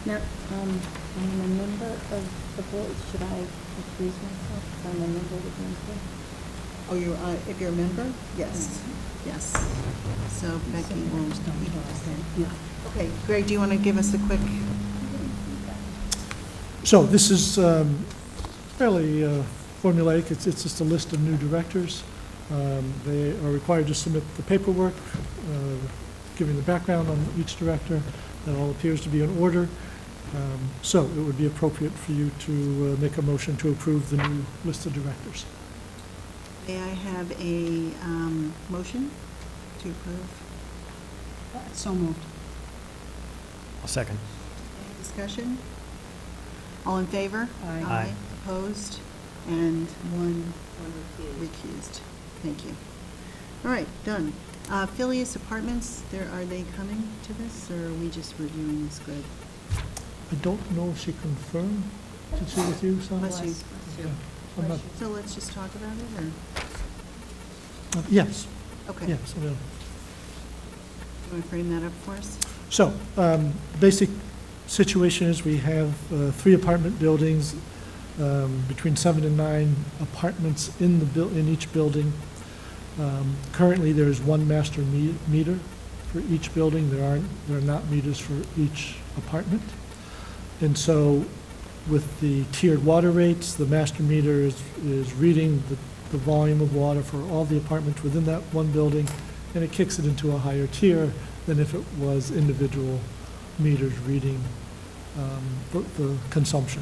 Now, I am a member of the board. Should I recuse myself if I'm a member of the board? Oh, you're, if you're a member? Yes, yes. So Becky will. Yeah. Okay, Greg, do you want to give us a quick? So this is fairly formulaic. It's just a list of new directors. They are required to submit the paperwork, giving the background on each director. That all appears to be in order. So it would be appropriate for you to make a motion to approve the new list of directors. May I have a motion to approve? So moved. I'll second. Any discussion? All in favor? Aye. Aye. Opposed? And one recused. Thank you. All right, done. Phileas Apartments, are they coming to this, or are we just reviewing this good? I don't know if she confirmed. Did she with you, Sam? Bless you. Yeah. I'm not- So let's just talk about it, or? Yes, Okay. yes. I will. Do you want to frame that up for us? So, basic situation is we have 3 apartment buildings, between 7 and 9 apartments in each building. Currently, there is one master meter for each building. There are not meters for each apartment. And so, with the tiered water rates, the master meter is reading the volume of water for all the apartments within that one building, and it kicks it into a higher tier than if it was individual meters reading the consumption.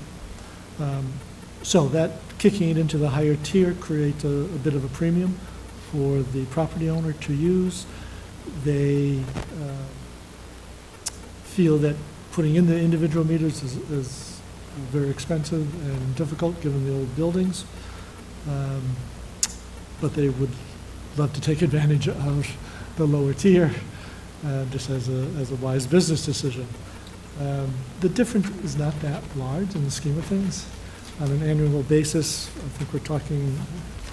So that kicking it into the higher tier creates a bit of a premium for the property owner to use. They feel that putting in the individual meters is very expensive and difficult given the old buildings. But they would love to take advantage of the lower tier, just as a wise business decision. The difference is not that large in the scheme of things. On an annual basis, I think we're talking,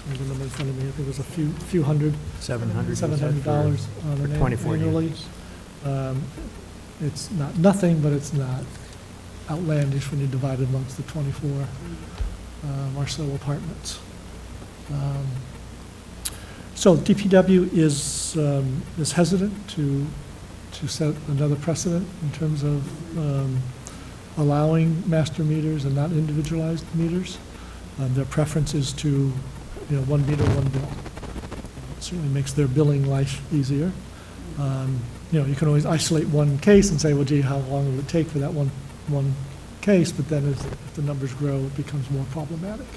I have the number in front of me, I think it was a few hundred, $700 $700 on for an 24 annually. units. It's not nothing, but it's not outlandish when you divide it amongst the 24 or so apartments. So DPW is hesitant to set another precedent in terms of allowing master meters and not individualized meters. Their preference is to, one meter, one bill. It certainly makes their billing life easier. You can always isolate one case and say, well, gee, how long will it take for that one case? But then if the numbers grow, it becomes more problematic.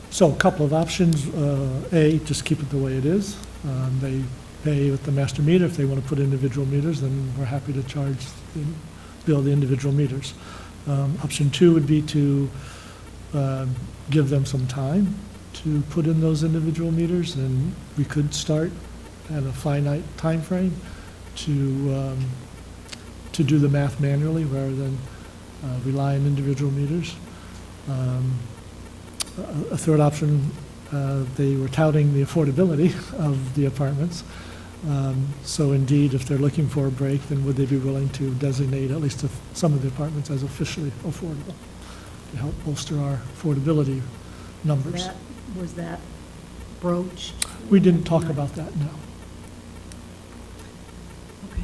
So a couple of options. A, just keep it the way it is. They pay with the master meter. If they want to put individual meters, then we're happy to bill the individual meters. Option 2 would be to give them some time to put in those individual meters, and we could start at a finite time frame to do the math manually rather than rely on individual meters. A third option, they were touting the affordability of the apartments. So indeed, if they're looking for a break, then would they be willing to designate at least some of the apartments as officially affordable to help bolster our affordability numbers? Was that broached? We didn't talk about that, no. Okay.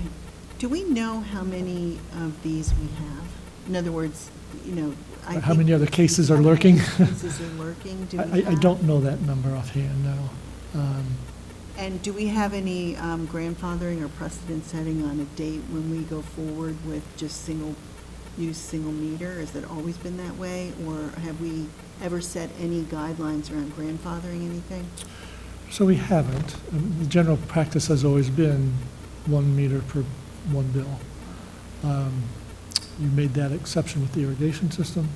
Do we know how many of these we have? In other words, I How think- many other cases are how many lurking? cases are lurking? Do we I have? don't know that number offhand, no. And do we have any grandfathering or precedent setting on a date when we go forward with just single meter? Has it always been that way? Or have we ever set any guidelines around grandfathering anything? So we haven't. The general practice has always been 1 meter per 1 bill. You made that exception with the irrigation system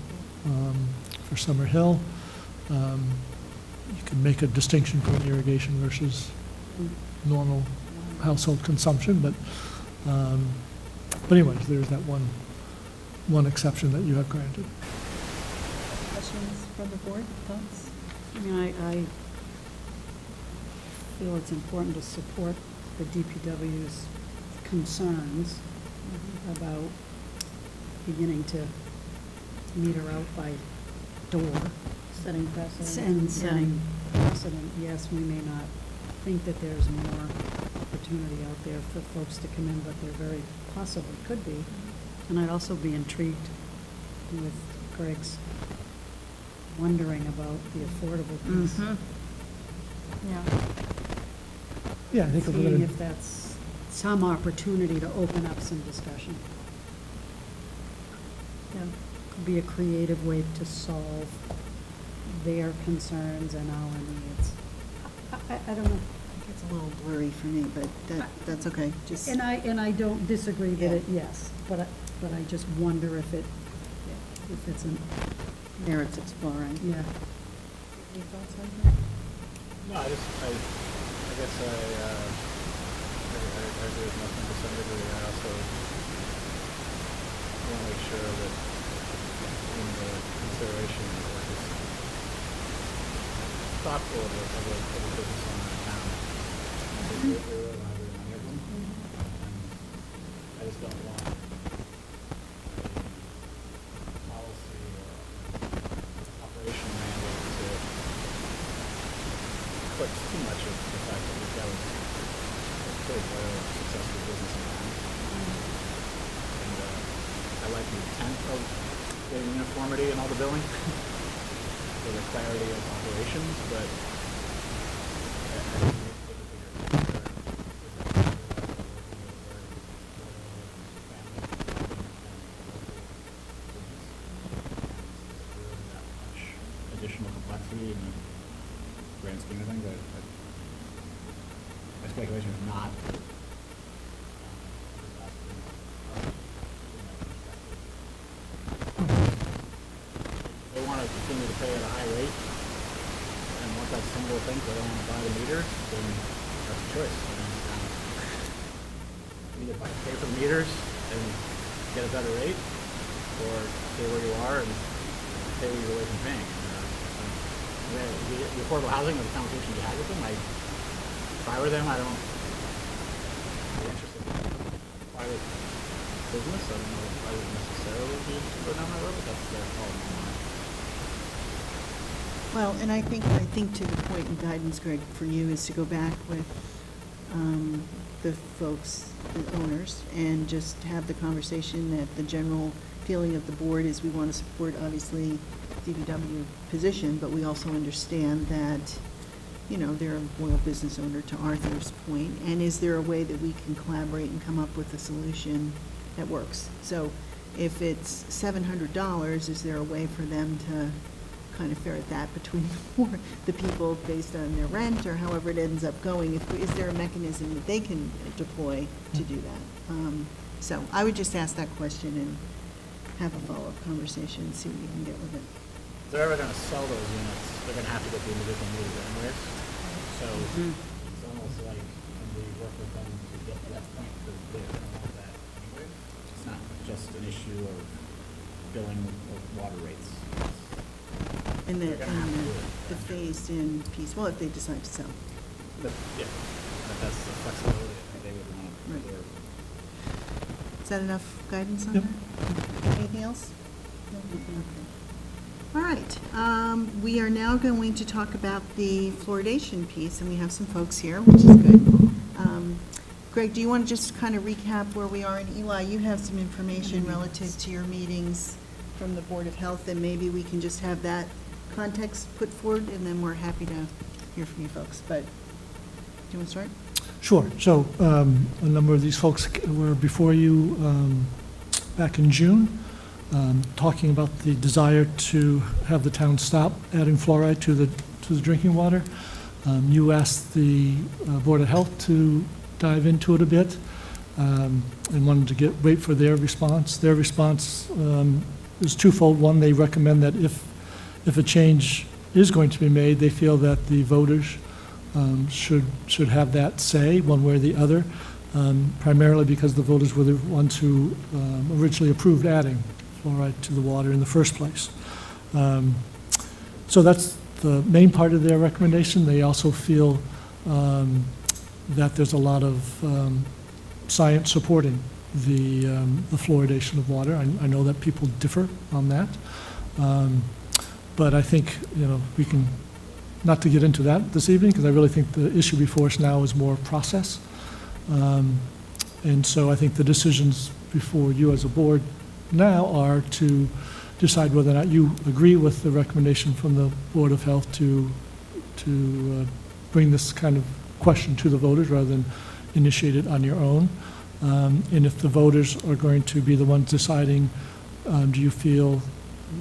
for Summer Hill. You can make a distinction between irrigation versus normal household consumption, but anyways, there's that one exception that you have granted. Questions from the board, thoughts? I mean, I feel it's important to support the DPW's concerns about beginning to meter out by door. Setting precedent. And setting precedent, yes, we may not think that there's more opportunity out there for folks to come in, but there very possibly could be. And I'd also be intrigued with Greg's wondering about the affordable piece. Mhm. Yeah. Yeah, I think if we're Seeing gonna, if that's some opportunity to open up some discussion. Yeah. Could be a creative way to solve their concerns and our needs. I don't know. It's a little blurry for me, but that's okay, just. And I don't disagree that Yeah. it, yes, but I just wonder if it's an, Merits exploring. yeah. Any thoughts on that? No, I guess I agree with nothing to some degree. I also want to make sure that in the consideration that is thoughtful of a business owner in town. We're really not very many of them. And I just don't want a policy or operation mandate to eclipse too much of the fact that we've got a pretty loyal, successful business in town. And I like the intent of getting uniformity in all the billing for the clarity of operations, but I think we need to take a bigger picture. Additional complexity in the grand scheme of things. My speculation is not that, they want to continue to pay at a high rate, and once that single thing, they don't want to buy the meter, then that's a choice. Either pay for the meters and get a better rate, or stay where you are and pay what you're away from paying. The affordable housing, or the conversation you had with them, if I were them, I don't be interested in private business. I don't know if I would necessarily be interested in going down that road, but that's their call. Well, and I think to the point in guidance, Greg, for you is to go back with the folks, the owners, and just have the conversation that the general feeling of the board is we want to support, obviously, DPW position, but we also understand that, you know, they're a loyal business owner, to Arthur's point, and is there a way that we can collaborate and come up with a solution that works? So if it's $700, is there a way for them to kind of ferret that between the people based on their rent, or however it ends up going? Is there a mechanism that they can deploy to do that? So I would just ask that question and have a follow-up conversation and see what you can get with it. If they're ever going to sell those units, they're going to have to get the individual meters anyways. So it's almost like when we work with them to get to that point, because they're going to want that anyways. It's not just an issue of billing of water rates. And They're gonna have to do the it. phased-in piece, well, if they decide to sell. But, yeah, but that's the flexibility I think they would want to Right. preserve. Is that enough guidance on Yep. that? Anything else? No? Okay. All right, we are now going to talk about the fluoridation piece, and we have some folks here, which is good. Greg, do you want to just kind of recap where we are? And Eli, you have some information relative to your meetings from the Board of Health, and maybe we can just have that context put forward, and then we're happy to hear from you folks. But, do you want to start? sure. So a number of these folks were before you back in June, talking about the desire to have the town stop adding fluoride to the drinking water. You asked the Board of Health to dive into it a bit, and wanted to wait for their response. Their response is twofold. One, they recommend that if a change is going to be made, they feel that the voters should have that say, one way or the other, primarily because the voters were the ones who originally approved adding fluoride to the water in the first place. So that's the main part of their recommendation. They also feel that there's a lot of science supporting the fluoridation of water. I know that people differ on that. But I think, we can, not to get into that this evening, because I really think the issue before us now is more process. And so I think the decisions before you as a board now are to decide whether or not you agree with the recommendation from the Board of Health to bring this kind of question to the voters rather than initiate it on your own. And if the voters are going to be the ones deciding, do you feel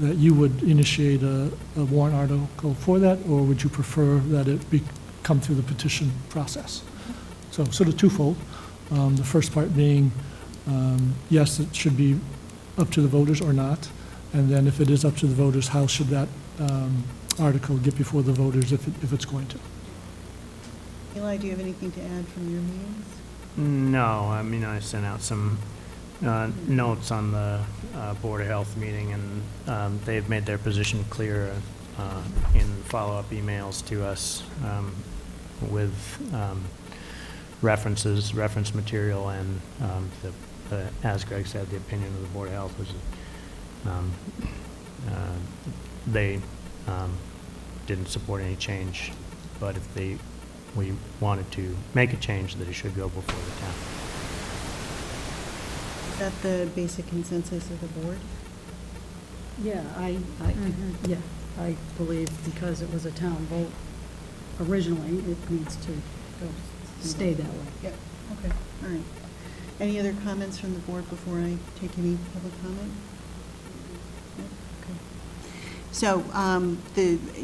that you would initiate a warrant article for that, or would you prefer that it come through the petition process? So sort of twofold. The first part being, yes, it should be up to the voters or not. And then if it is up to the voters, how should that article get before the voters if it's going to? Eli, do you have anything to add from your meetings? No, I mean, I sent out some notes on the Board of Health meeting, and they've made their position clear in follow-up emails to us with reference material, and as Greg said, the opinion of the Board of Health was they didn't support any change, but if we wanted to make a change, that it should go before the town. Is that the basic consensus of the board? Yeah, I believe because it was a town vote originally, it needs to stay that way. Yep. Okay, all right. Any other comments from the board before I take any public comment? No? Okay. So,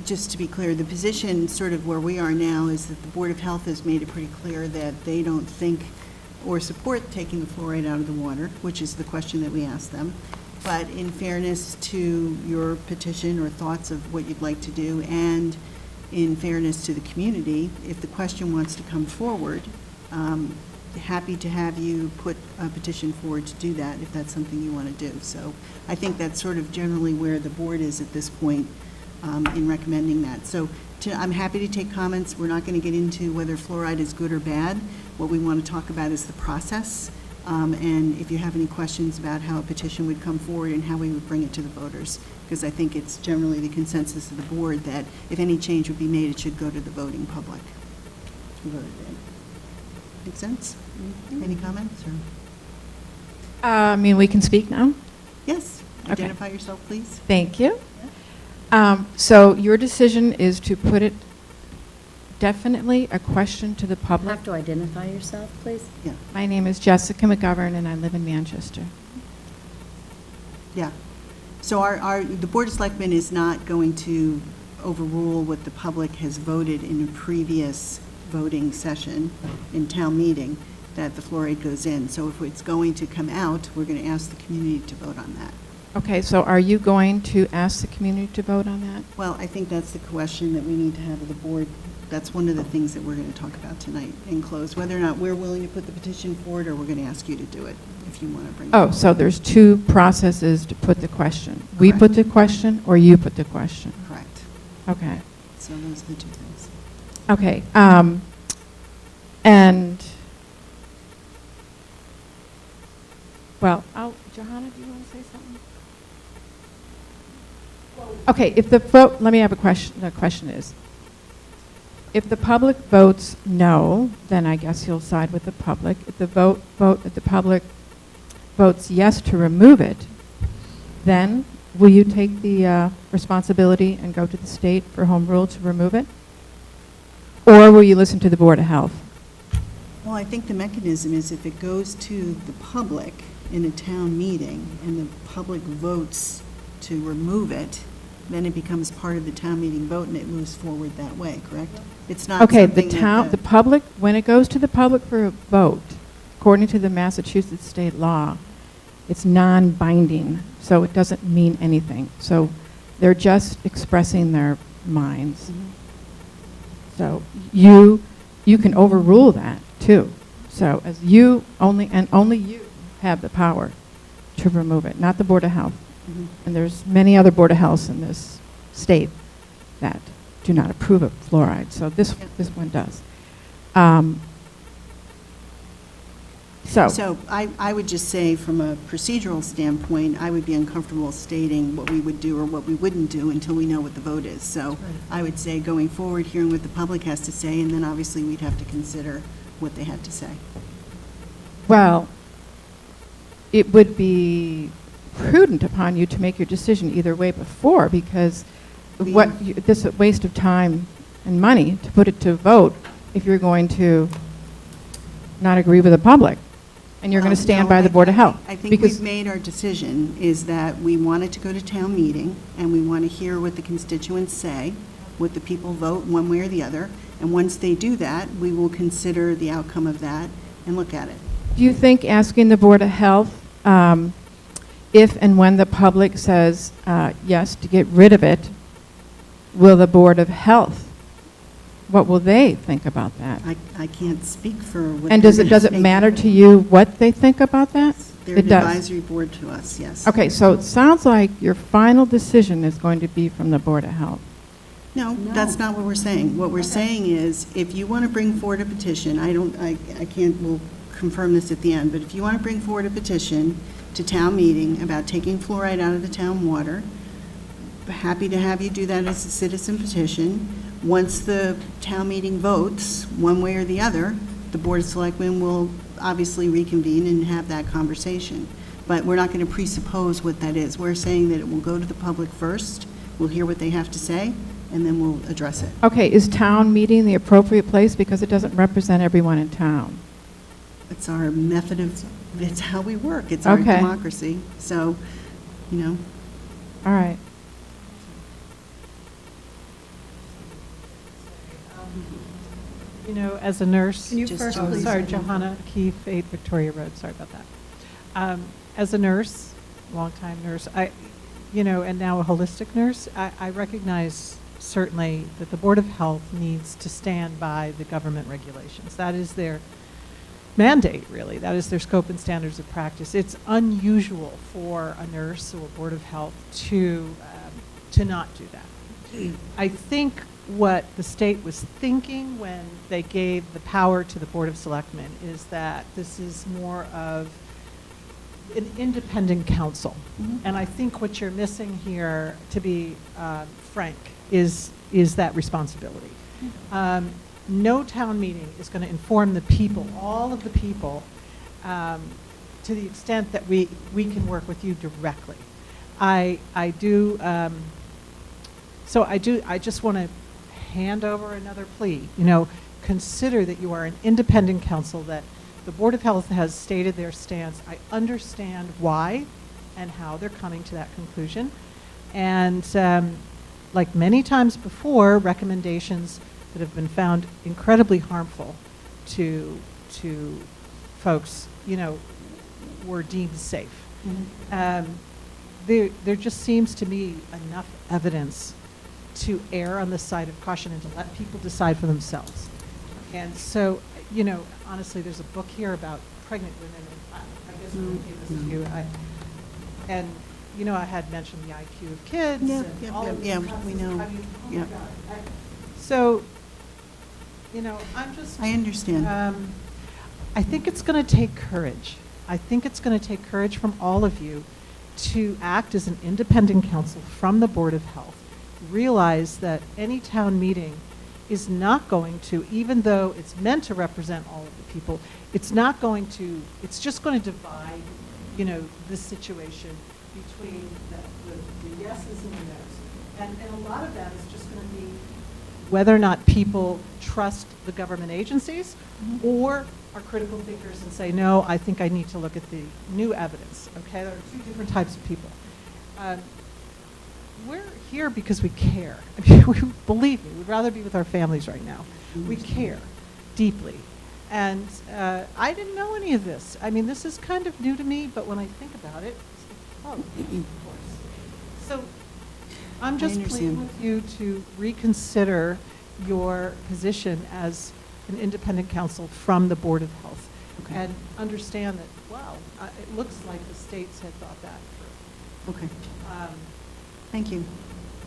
just to be clear, the position sort of where we are now is that the Board of Health has made it pretty clear that they don't think or support taking the fluoride out of the water, which is the question that we asked them. But in fairness to your petition or thoughts of what you'd like to do, and in fairness to the community, if the question wants to come forward, happy to have you put a petition forward to do that if that's something you want to do. So I think that's sort of generally where the board is at this point in recommending that. So I'm happy to take comments. We're not going to get into whether fluoride is good or bad. What we want to talk about is the process. And if you have any questions about how a petition would come forward and how we would bring it to the voters, because I think it's generally the consensus of the board that if any change would be made, it should go to the voting public. To vote it in. Make sense? Any comments? Or? I mean, we can speak now? Yes. Okay. Identify yourself, please. Thank you. So your decision is to put it definitely a question to the You public? have to identify yourself, please. Yeah. My name is Jessica McGovern, and I live in Manchester. Yeah. So the Board of Selectmen is not going to overrule what the public has voted in a previous voting session in town meeting, that the fluoride goes in. So if it's going to come out, we're going to ask the community to vote on that. Okay, so are you going to ask the community to vote on that? Well, I think that's the question that we need to have of the board. That's one of the things that we're going to talk about tonight in close, whether or not we're willing to put the petition forward, or we're going to ask you to do it if you want to bring it. Oh, so there's two processes to put the question. We Correct. put the question, or you put the question? Correct. Okay. So those are the two things. Okay, and, well, Johanna, do you want to say something? Okay, if the vote, let me have a question. The question is, if the public votes no, then I guess you'll side with the public. If the if the public votes yes to remove it, then will you take the responsibility and go to the state for home rule to remove it? Or will you listen to the Board of Health? Well, I think the mechanism is if it goes to the public in a town meeting and the public votes to remove it, then it becomes part of the town meeting vote and it moves forward that way, correct? It's not Okay, the something town, the public, when it goes to the public for a vote, according to the Massachusetts state law, it's non-binding, so it doesn't mean anything. So they're just expressing their minds. So you can overrule that too. So as you only you have the power to remove it, not the Board of Health. Mhm. And there's many other Board of Healths in this state that do not approve of fluoride. So this one does. So I would just say, from a procedural standpoint, I would be uncomfortable stating what we would do or what we wouldn't do until we know what the vote is. So I would say, going forward, hearing what the public has to say, and then obviously we'd have to consider what they had to say. Well, it would be prudent upon you to make your decision either way before, because this is a waste of time and money to put it to vote if you're going to not agree with the public, and you're going to stand by the Board of Health. I think because- we've made our decision, is that we want it to go to town meeting, and we want to hear what the constituents say, what the people vote one way or the other, and once they do that, we will consider the outcome of that and look at it. Do you think asking the Board of Health, if and when the public says yes to get rid of it, will the Board of Health, what will they think about that? I can't speak for what. And does it matter to you what they think about that? They're It an does. advisory board to us, yes. Okay, so it sounds like your final decision is going to be from the Board of Health. No, that's not what we're saying. What we're saying is, if you want to bring forward a petition, I can't, we'll confirm this at the end, but if you want to bring forward a petition to town meeting about taking fluoride out of the town water, happy to have you do that as a citizen petition. Once the town meeting votes, one way or the other, the Board of Selectmen will obviously reconvene and have that conversation. But we're not going to presuppose what that is. We're saying that it will go to the public first, we'll hear what they have to say, and then we'll address it. Okay, is town meeting the appropriate place because it doesn't represent everyone in town? It's our method of, it's how we work, it's our Okay. democracy. So, All right. You know, as a nurse. Can you Just first, Johanna. please? Sorry, Johanna Keefe, 8 Victoria Road, sorry about that. As a nurse, longtime nurse, and now a holistic nurse, I recognize certainly that the Board of Health needs to stand by the government regulations. That is their mandate, really. That is their scope and standards of practice. It's unusual for a nurse or Board of Health to not do that. I think what the state was thinking when they gave the power to the Board of Selectmen is that this is more of an independent council. Mhm. And I think what you're missing here, to be frank, is that responsibility. No town meeting is going to inform the people, all of the people, to the extent that we can work with you directly. I just want to hand over another plea. Consider that you are an independent council, that the Board of Health has stated their stance. I understand why and how they're coming to that conclusion. And like many times before, recommendations that have been found incredibly harmful to folks, were deemed safe. There just seems to me enough evidence to err on the side of caution and to let people decide for themselves. And so, honestly, there's a book here about pregnant women, and I guess we gave this to you. I had mentioned the IQ of kids. Yep, and yep, all yep, of these yeah, concepts. we know. I mean, oh my Yep. God. So, I'm just. I understand. I think it's going to take courage. I think it's going to take courage from all of you to act as an independent council from the Board of Health. Realize that any town meeting is not going to, even though it's meant to represent all of the people, it's just going to divide, this situation between the yeses and the nos. And a lot of that is just going to be whether or not people trust the government agencies or are critical thinkers and say, no, I think I need to look at the new evidence. Okay, there are two different types of people. We're here because we care. Believe me, we'd rather be with our families right now. We care deeply. And I didn't know any of this. I mean, this is kind of new to me, but when I think about it, it's like, oh, of course. So I'm just pleading understand. with you to reconsider your position as an independent council from the Board of Health. Okay. And understand that, wow, it looks like the states had thought that through. Okay, thank you.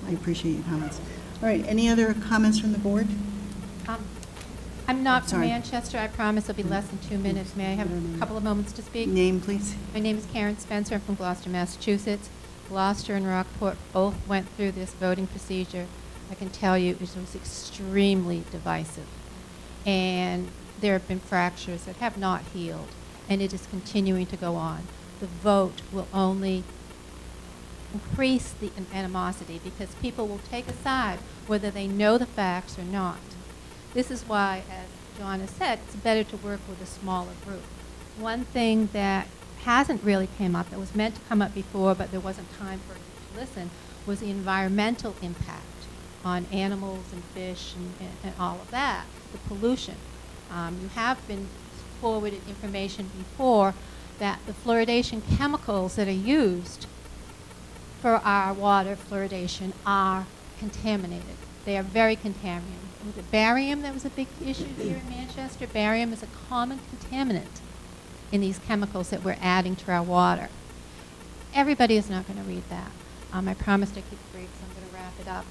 I appreciate your comments. All right, any other comments from the board? I'm not from Sorry. Manchester, I promise it'll be less than 2 minutes. May I have a couple of moments to speak? Name, please. My name is Karen Spencer, I'm from Gloucester, Massachusetts. Gloucester and Rockport both went through this voting procedure. I can tell you it was extremely divisive. And there have been fractures that have not healed, and it is continuing to go on. The vote will only increase the animosity because people will take a side whether they know the facts or not. This is why, as John has said, it's better to work with a smaller group. One thing that hasn't really came up, that was meant to come up before, but there wasn't time for it to listen, was the environmental impact on animals and fish and all of that, the pollution. You have been forwarded information before that the fluoridation chemicals that are used for our water fluoridation are contaminated. They are very contaminated. Was it barium that was a big issue here in Manchester? Barium is a common contaminant in these chemicals that we're adding to our water. Everybody is not going to read that. I promised I'd keep it brief, so I'm going to wrap it up.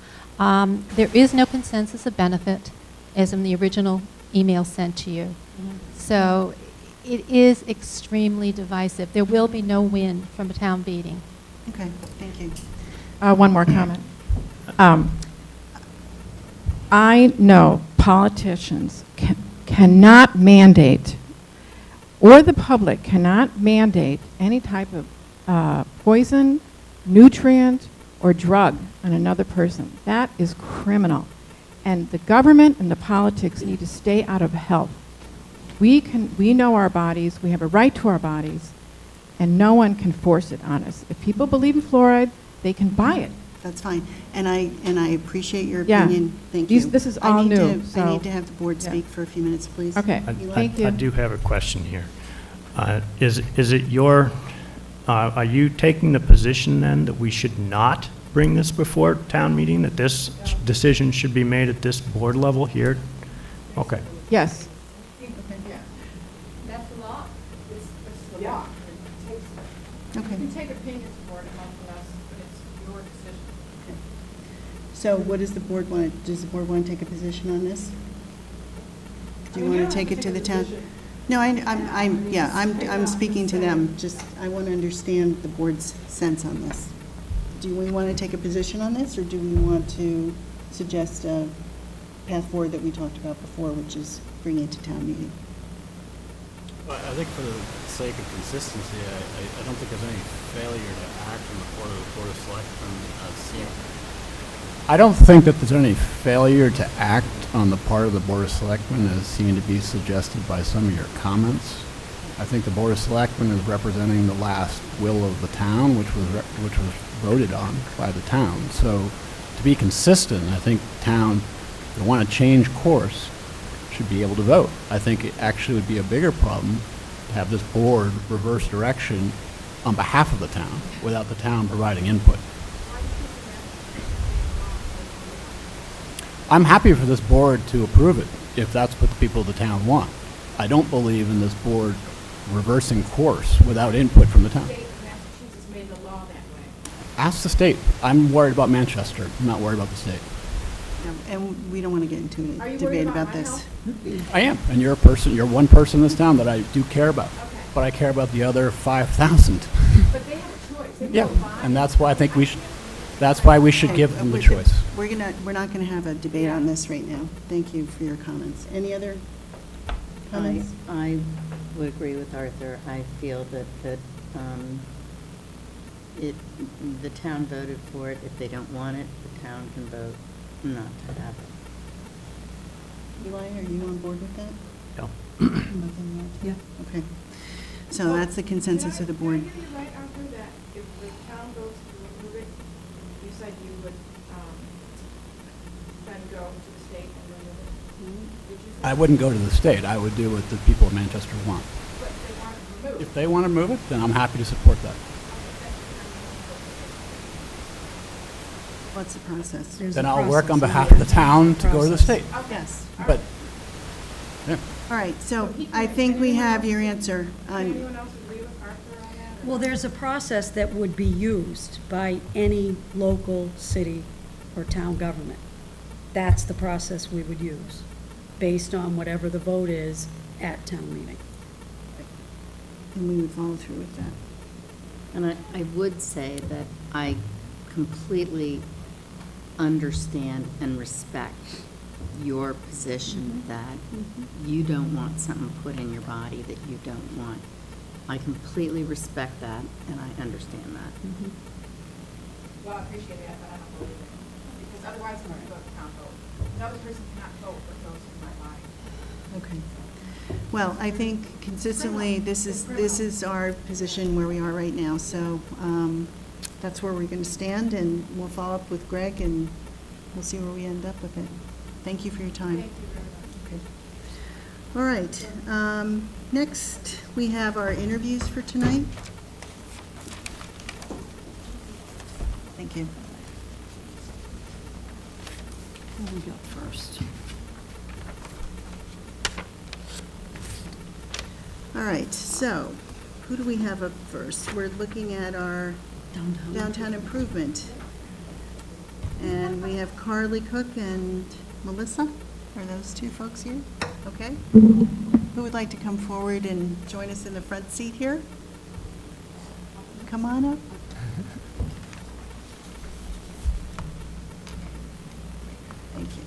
There is no consensus of benefit, as in the original email sent to you. So it is extremely divisive. There will be no win from a town meeting. Okay, thank you. One more comment. I know politicians cannot mandate, or the public cannot mandate any type of poison, nutrient, or drug on another person. That is criminal. And the government and the politics need to stay out of health. We know our bodies, we have a right to our bodies, and no one can force it on us. If people believe in fluoride, they can buy it. That's fine. And I appreciate your Yeah. opinion. Thank you. This is all new, I so- need to have the board Yeah. speak for a few minutes, please. Okay, thank you. I do have a question here. Is it your, are you taking the position then that we should not bring this before town meeting, that this decision should be made at this board level here? Okay. Yes. That's the law. It's the law. Okay. take opinions for it among us, but it's your decision. So what does the board want? Does the board want to take a position on this? Do you want to take it to the town? No, I'm speaking to them. Just, I want to understand the board's sense on this. Do we want to take a position on this, or do we want to suggest a path forward that we talked about before, which is bringing it to town meeting? Well, I think for the sake of consistency, I don't think there's any failure to act on the part of the Board of Selectmen. I don't think that there's any failure to act on the part of the Board of Selectmen as seeming to be suggested by some of your comments. I think the Board of Selectmen is representing the last will of the town, which was voted on by the town. So to be consistent, I think the town, if they want to change course, should be able to vote. I think it actually would be a bigger problem to have this board reverse direction on behalf of the town without the town providing input. I'm happy for this board to approve it if that's what the people of the town want. I don't believe in this board reversing course without input from the town. Massachusetts made the law that way. Ask the state. I'm worried about Manchester. I'm not worried about the state. And we don't want to get into Are a you debate worried about about my this. I am, and you're a person. You're one person in this town that I do care about. Okay. But I care about the other 5,000. But they have a choice. They Yeah, can go buy and that's why I think we should. That's why we should Okay, give them the we're- choice. We're not going to have a debate on this right now. Thank you for your comments. Any other comments? I would agree with Arthur. I feel that the town voted for it. If they don't want it, the town can vote not to have it. Eli, are you on board with that? No. Nothing more to- Yeah. Okay. So that's the consensus of the board. Can I get it right, Arthur, that if the town votes to remove it, you said you would then go to the state and remove it? Did you say? I wouldn't go to the state. I would do what the people of Manchester want. But they want it removed. If they want to move it, then I'm happy to support that. What's the process? There's Then a I'll work on process. behalf of the town to go to the Process. state. Yes. But, yeah. All right, so I think we have your answer. Does anyone else agree with Arthur on that? or- Well, there's a process that would be used by any local city or town government. That's the process we would use. based on whatever the vote is at town meeting. And we would follow through with that. And I would say that I completely understand and respect your position that you don't want something put in your body that you don't want. I completely respect that, and I understand that. Well, I appreciate that, but I don't believe it, because otherwise I'm gonna go to town vote. Another person cannot vote what goes in my body. Okay. Well, I think consistently, this is our position where we are right now, so that's where we're going to stand, and we'll follow up with Greg, and we'll see where we end up with it. Thank you for your time. Thank you very much. Okay. All right. Next, we have our interviews for tonight. Thank you. What do we got first? All right, so who do we have up first? We're looking at our downtown improvement. And we have Carly Cook and Melissa. Are those two folks here? Okay. Who would like to come forward and join us in the front seat here? Come on up. Thank you.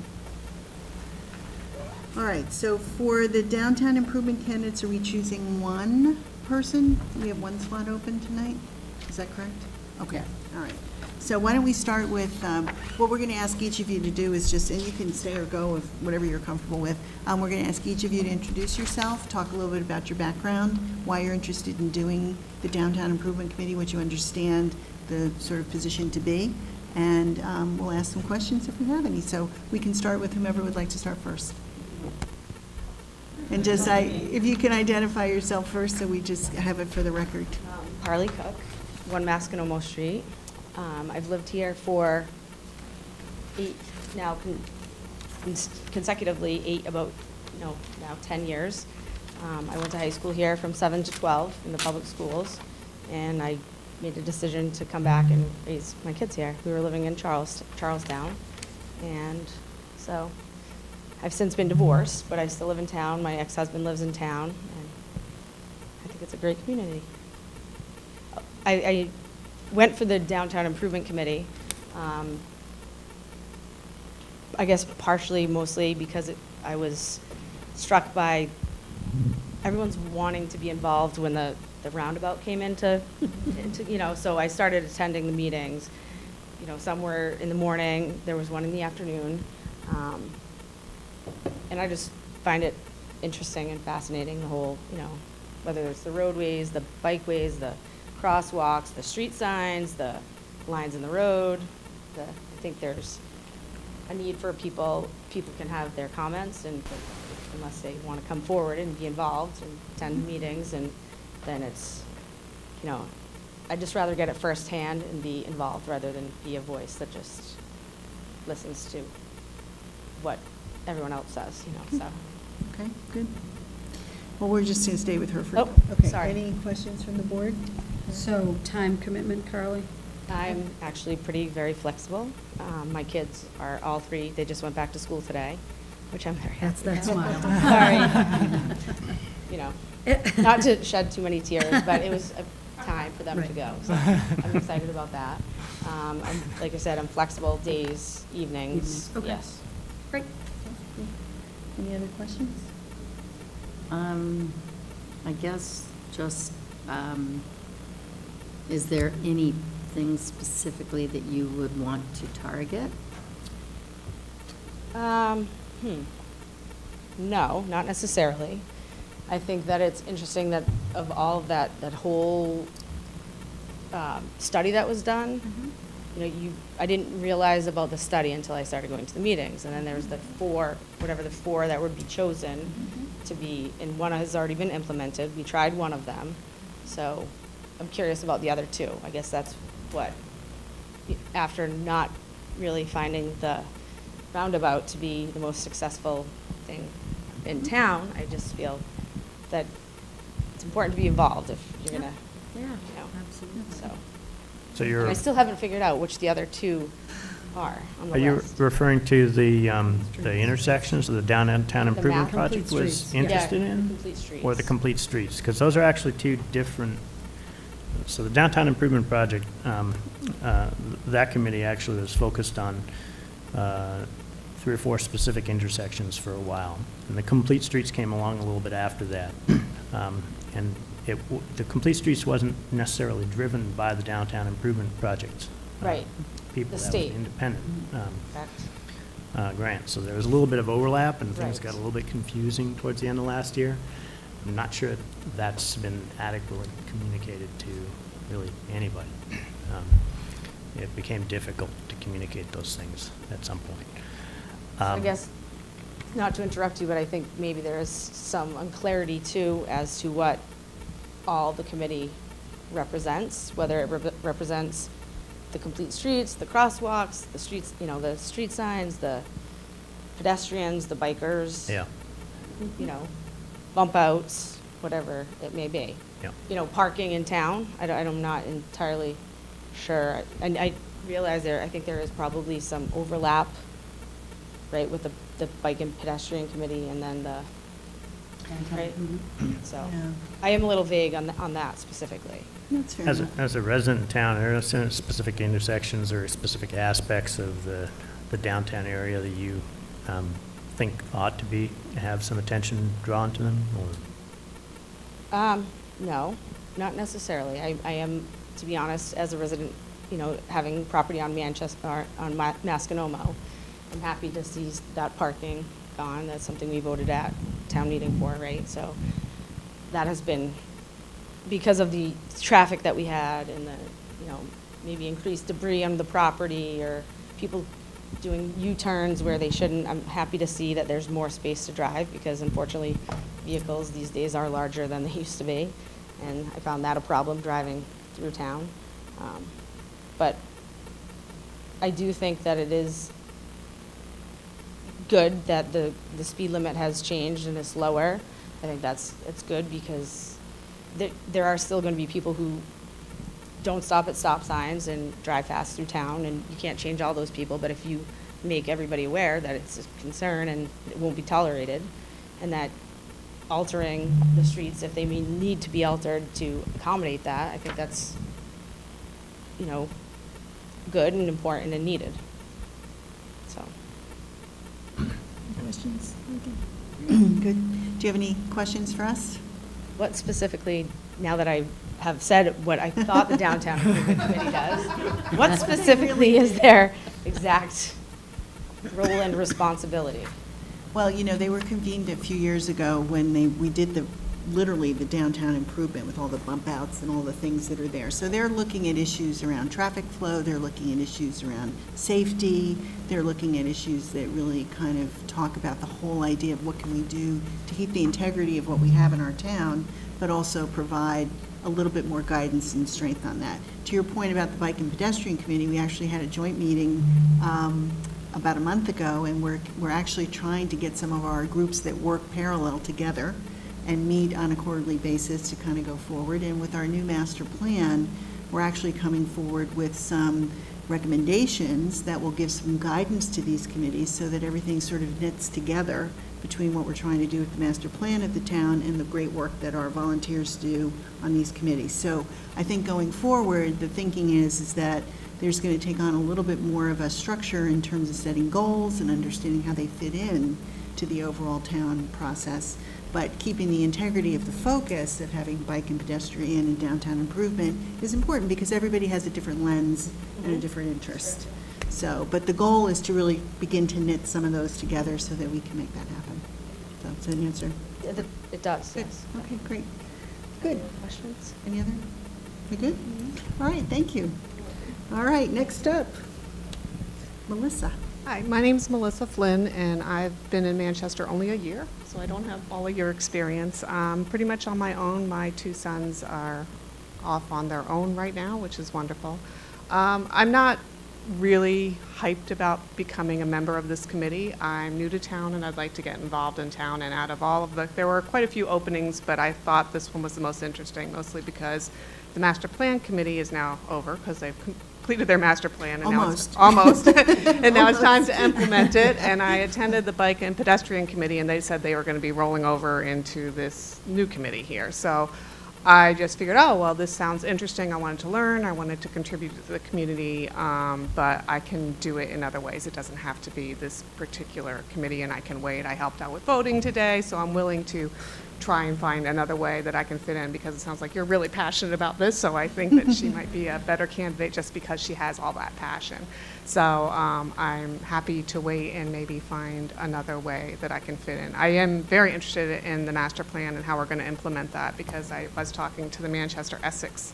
All right, so for the downtown improvement candidates, are we choosing one person? We have one slot open tonight? Is that correct? Okay, all right. So why don't we start with, what we're going to ask each of you to do is just, and you can stay or go if whatever you're comfortable with. We're going to ask each of you to introduce yourself, talk a little bit about your background, why you're interested in doing the Downtown Improvement Committee, what you understand the sort of position to be, and we'll ask some questions if we have any. So we can start with whomever would like to start first. And just, if you can identify yourself first, so we just have it for the record. Harley Cook, 1 Masconomo Street. I've lived here for consecutively about now 10 years. I went to high school here from 7 to 12 in the public schools, and I made a decision to come back and raise my kids here. We were living in Charlestown, and so I've since been divorced, but I still live in town. My ex-husband lives in town, and I think it's a great community. I went for the Downtown Improvement Committee, I guess mostly because I was struck by everyone's wanting to be involved when the roundabout came into, so I started attending the meetings. Some were in the morning, there was one in the afternoon. And I just find it interesting and fascinating, the whole, whether it's the roadways, the bikeways, the crosswalks, the street signs, the lines in the road. I think there's a need for people can have their comments, and unless they want to come forward and be involved and attend meetings, and then it's, I'd just rather get it firsthand and be involved rather than be a voice that just listens to what everyone else says, so. Okay, good. Well, we're just going to stay with her for. Oh, okay. sorry. Any questions from the board? So, time commitment, Carly? I'm actually very flexible. My kids are all 3, they just went back to school today, which I'm very happy That's about. that smile. Sorry. Not to shed too many tears, but it was a time for them to go. So I'm excited about that. Like I said, I'm flexible days, evenings, Okay. yes. Great. Any other questions? I guess just, is there anything specifically that you would want to target? No, not necessarily. I think that it's interesting that of all of that whole study that was done, I didn't realize about the study until I started going to the meetings. And then there's the 4 that would be chosen to be, and one has already been implemented. We tried one of them. So I'm curious about the other 2. I guess that's what, after not really finding the roundabout to be the most successful thing in town, I just feel that it's important to be involved if you're going to, Yeah, absolutely. so. So And you're, I still haven't figured out which the other 2 are on the Are you list. referring to the intersections of the downtown The improvement map. project Complete was streets, yeah. interested Yeah, in? complete streets. Or the complete streets? Because those are actually two different, so the downtown improvement project, that committee actually was focused on 3 or 4 specific intersections for a while. And the complete streets came along a little bit after that. And the complete streets wasn't necessarily driven by the downtown improvement project. Right. People, The that was state. independent Correct. grant. So there was a little bit of overlap, and things Right. got a little bit confusing towards the end of last year. I'm not sure that's been adequately communicated to really anybody. It became difficult to communicate those things at some point. I guess, not to interrupt you, but I think maybe there is some unclarity too as to what all the committee represents, whether it represents the complete streets, the crosswalks, the streets, the street signs, the pedestrians, the bikers. Yeah, Bump outs, whatever it may be. yeah. Parking in town, I'm not entirely sure. And I realize I think there is probably some overlap, right, with the bike and pedestrian committee and then the, right? So, Yeah. I am a little vague on that specifically. That's fair As a, enough. as a resident in town, are there some specific intersections or specific aspects of the downtown area that you think ought to have some attention drawn to them? Or No, not necessarily. I am, to be honest, as a resident, having property on Manchester, or on Masconomo, I'm happy to see that parking gone. That's something we voted at town meeting for, right? So that has been, because of the traffic that we had and the, maybe increased debris on the property or people doing U-turns where they shouldn't, I'm happy to see that there's more space to drive because unfortunately vehicles these days are larger than they used to be. And I found that a problem driving through town. But I do think that it is good that the speed limit has changed and is lower. I think it's good because there are still going to be people who don't stop at stop signs and drive fast through town, and you can't change all those people, but if you make everybody aware that it's a concern and it won't be tolerated, and that altering the streets if they need to be altered to accommodate that, I think that's, good and important and needed. So. Questions? Good. Do you have any questions for us? What specifically, now that I have said what I thought the Downtown Improvement Committee does, what specifically is their exact role and responsibility? Well, they were convened a few years ago when we did literally the downtown improvement with all the bump outs and all the things that are there. So they're looking at issues around traffic flow, they're looking at issues around safety, they're looking at issues that really kind of talk about the whole idea of what can we do to keep the integrity of what we have in our town, but also provide a little bit more guidance and strength on that. To your point about the Bike and Pedestrian Committee, we actually had a joint meeting about a month ago, and we're actually trying to get some of our groups that work parallel together and meet on a quarterly basis to kind of go forward. And with our new master plan, we're actually coming forward with some recommendations that will give some guidance to these committees so that everything sort of knits together between what we're trying to do with the master plan of the town and the great work that our volunteers do on these committees. So I think going forward, the thinking is that there's going to take on a little bit more of a structure in terms of setting goals and understanding how they fit in to the overall town process, but keeping the integrity of the focus of having bike and pedestrian and downtown improvement is important because everybody has a different lens and a different interest. So, but the goal is to really begin to knit some of those together so that we can make that happen. So, does that answer? It does, Good. yes. Okay, great. Good. Questions? Any other? We good? All right, thank you. All right, next up, Melissa. Hi, my name's Melissa Flynn, and I've been in Manchester only a year, so I don't have all of your experience. Pretty much on my own. My 2 sons are off on their own right now, which is wonderful. I'm not really hyped about becoming a member of this committee. I'm new to town, and I'd like to get involved in town, and out of all of there were quite a few openings, but I thought this one was the most interesting, mostly because the master plan committee is now over because they've completed their master plan. And now it's Almost. and now it's time to implement it. And I attended the Bike and Pedestrian Committee, and they said they were going to be rolling over into this new committee here. So I just figured, oh, well, this sounds interesting. I wanted to learn. I wanted to contribute to the community, but I can do it in other ways. It doesn't have to be this particular committee, and I can wait. I helped out with voting today, so I'm willing to try and find another way that I can fit in, because it sounds like you're really passionate about this, so I think that she might be a better candidate just because she has all that passion. So I'm happy to wait and maybe find another way that I can fit in. I am very interested in the master plan and how we're going to implement that, because I was talking to the Manchester Essex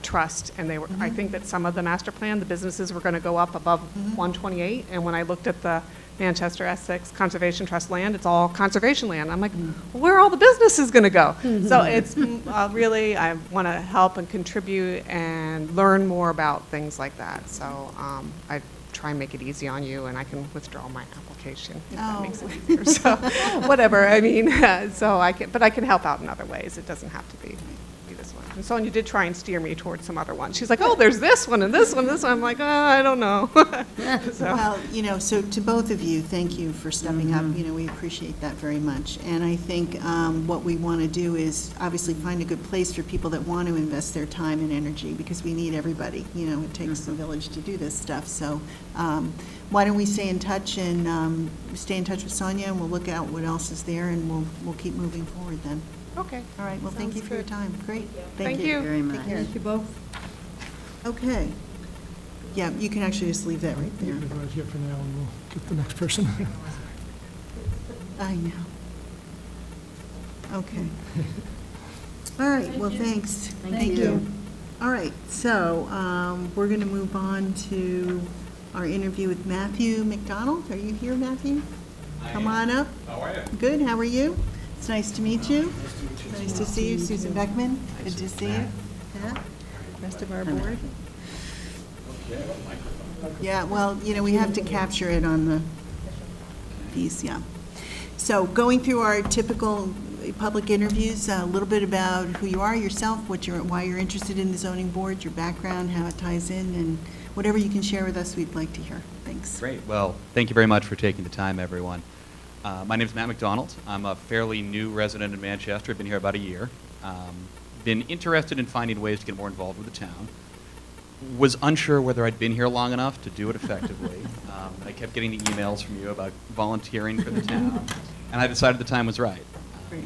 Trust, and they were, I think that some of the master plan, the businesses were going to go up above 128, and when I looked at the Manchester Essex Conservation Trust land, it's all conservation land. I'm like, well, where are all the businesses going to go? So it's really, I want to help and contribute and learn more about things like that. So I try and make it easy on you, and I can withdraw my application if that makes it easier. So whatever, I mean, so I can, but I can help out in other ways. It doesn't have to be this one. And Sonia did try and steer me towards some other ones. She's like, oh, there's this one and this one, this one. I'm like, oh, I don't know. So. Well, so to both of you, thank you for stepping up. We appreciate that very much. And I think what we want to do is obviously find a good place for people that want to invest their time and energy, because we need everybody. It takes a village to do this stuff. So why don't we stay in touch and stay in touch with Sonia, and we'll look out what else is there, and we'll keep moving forward then. Okay. All right, well, thank you for your time. Great. Thank you. Very much. Take care. Thank you both. Okay. Yeah, you can actually just leave that right there. Leave it right here for now, and we'll get the next person. I know. Okay. All right, well, thanks. Thank you. All right, so we're going to move on to our interview with Matthew McDonald. Are you here, Matthew? Come on up. How are you? Good, how are you? It's nice to meet you. Nice to see you. Susan Beckman, good to see you. Yeah, rest of our board. Yeah, well, we have to capture it on the piece, yeah. So going through our typical public interviews, a little bit about who you are yourself, why you're interested in the zoning board, your background, how it ties in, and whatever you can share with us, we'd like to hear. Thanks. Great. Well, thank you very much for taking the time, everyone. My name is Matt McDonald. I'm a fairly new resident in Manchester. I've been here about a year. Been interested in finding ways to get more involved with the town. Was unsure whether I'd been here long enough to do it effectively. I kept getting the emails from you about volunteering for the town, and I decided the time was right.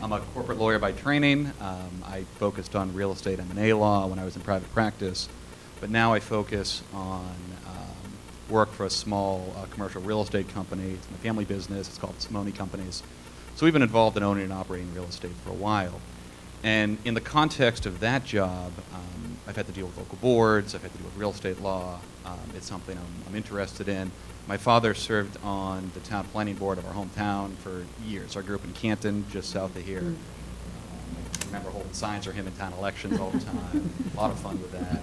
I'm a corporate lawyer by training. I focused on real estate M&A law when I was in private practice, but now I focus on work for a small commercial real estate company. It's my family business. It's called Simone Companies. So we've been involved in owning and operating real estate for a while. And in the context of that job, I've had to deal with local boards. I've had to deal with real estate law. It's something I'm interested in. My father served on the town planning board of our hometown for years. I grew up in Canton, just south of here. I remember holding signs for him in town elections all the time. A lot of fun with that.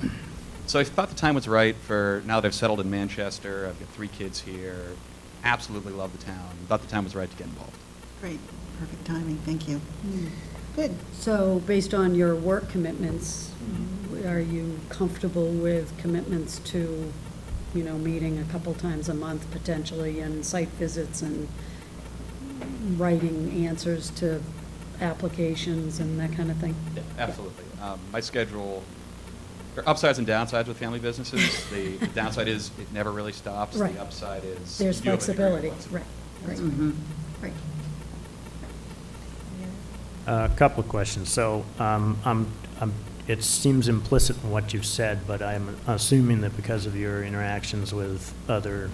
So I thought the time was right for, now that I've settled in Manchester, I've got 3 kids here, absolutely love the town. Thought the time was right to get involved. Great, perfect timing, thank you. Good. So based on your work commitments, are you comfortable with commitments to, meeting a couple times a month potentially, and site visits and writing answers to applications and that kind of thing? Yeah, absolutely. My schedule, there are upsides and downsides with family businesses. The downside is it never really stops. Right. The upside is There's you have a degree of flexibility, flexibility. right. Mhm. Right. A couple of questions. So it seems implicit in what you've said, but I'm assuming that because of your interactions with other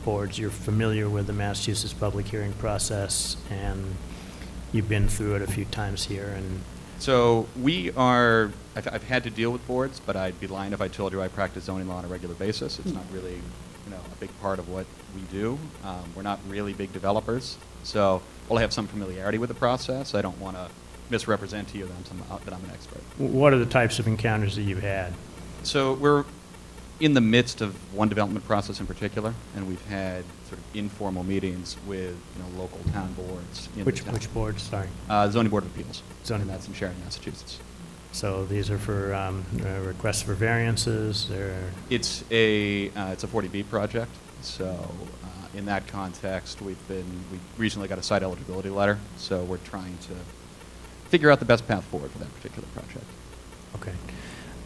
boards, you're familiar with the Massachusetts public hearing process, and you've been through it a few times here. And So I've had to deal with boards, but I'd be lying if I told you I practice zoning law on a regular basis. It's not really, a big part of what we do. We're not really big developers. So while I have some familiarity with the process, I don't want to misrepresent to you that I'm an expert. what are the types of encounters that you've had? So we're in the midst of one development process in particular, and we've had sort of informal meetings with local town boards. In the town. Which boards? Sorry. Zoning Board of Appeals. Zoning. And that's in Sharon, Massachusetts. So these are for requests for variances, It's a 40B project, so in that context, we recently got a site eligibility letter, so we're trying to figure out the best path forward for that particular project. okay.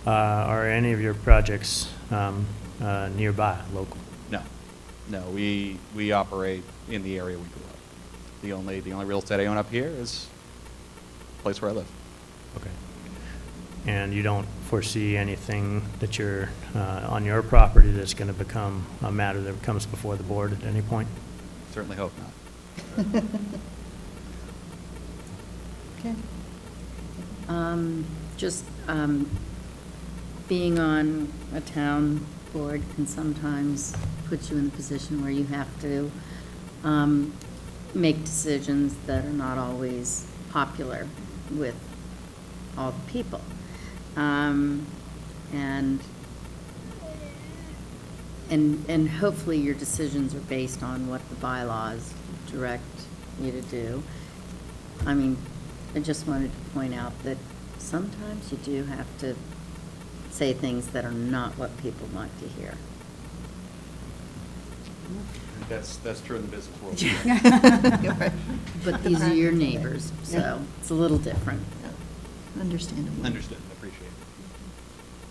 Are any of your projects nearby, local? No, we operate in the area we grew up. The only real estate I own up here is the place where I live. Okay. And you don't foresee anything that you're, on your property that's going to become a matter that comes before the board at any point? Certainly hope not. Okay. Just being on a town board can sometimes put you in a position where you have to make decisions that are not always popular with all the people. And hopefully your decisions are based on what the bylaws direct you to do. I mean, I just wanted to point out that sometimes you do have to say things that are not what people want to hear. That's true in the business world. You're right. But these are your neighbors, so it's a little different. Understandable. Understood, appreciate it.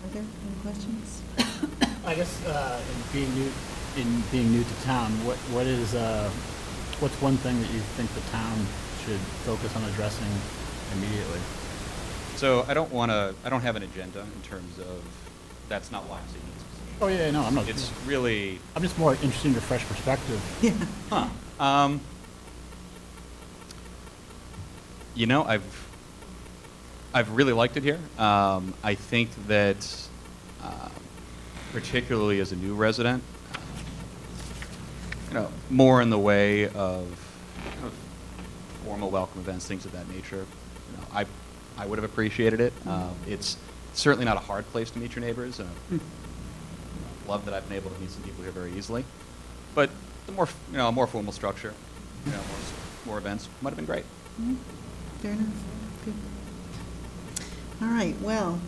Are there any questions? I guess in being new to town, what's one thing that you think the town should focus on addressing immediately? So I don't have an agenda in terms of, that's not why I'm seeking this position. Oh, yeah, no, I'm not. It's really, I'm just more interested in your fresh perspective. Yeah. you know, I've really liked it here. I think that, particularly as a new resident, more in the way of formal welcome events, things of that nature. I would have appreciated it. It's certainly not a hard place to meet your neighbors. Love that I've been able to meet some people here very easily. But the more, a more formal structure, more events might have been great. Fair enough. Good. All right, well,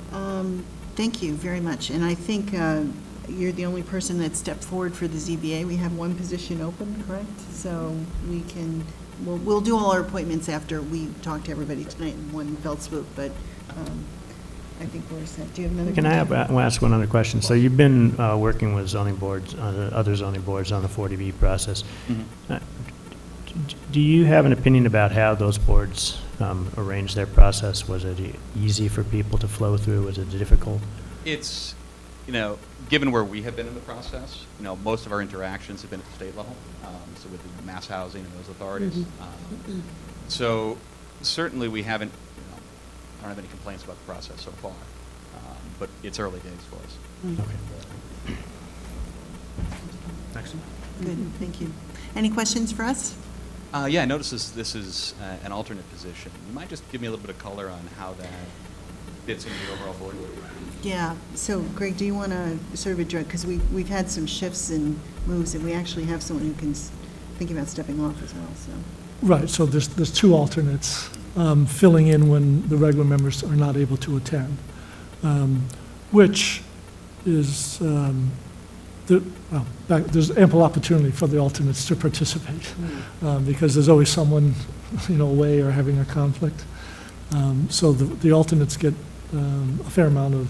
thank you very much. And I think you're the only person that stepped forward for the ZBA. We have one position open, correct? So we can, we'll do all our appointments after we talk to everybody tonight in one fell swoop, but I think we're set. Do you have another? Can I ask one other question? So you've been working with zoning boards, other zoning boards on the 40B process. Mm-hmm. Do you have an opinion about how those boards arranged their process? Was it easy for people to flow through? Was it difficult? It's, given where we have been in the process, most of our interactions have been at the state level, so with the mass housing and those authorities. So certainly we haven't, I don't have any complaints about the process so far, but it's early days for us. Okay. Excellent. Good, thank you. Any questions for us? Yeah, I noticed this is an alternate position. You might just give me a little bit of color on how that fits into the overall board? Yeah, so Greg, do you want to sort of address, because we've had some shifts and moves, and we actually have someone who can think about stepping off as well, so. Right, so there's two alternates filling in when the regular members are not able to attend, which is, there's ample opportunity for the alternates to participate, because there's always someone, away or having a conflict. So the alternates get a fair amount of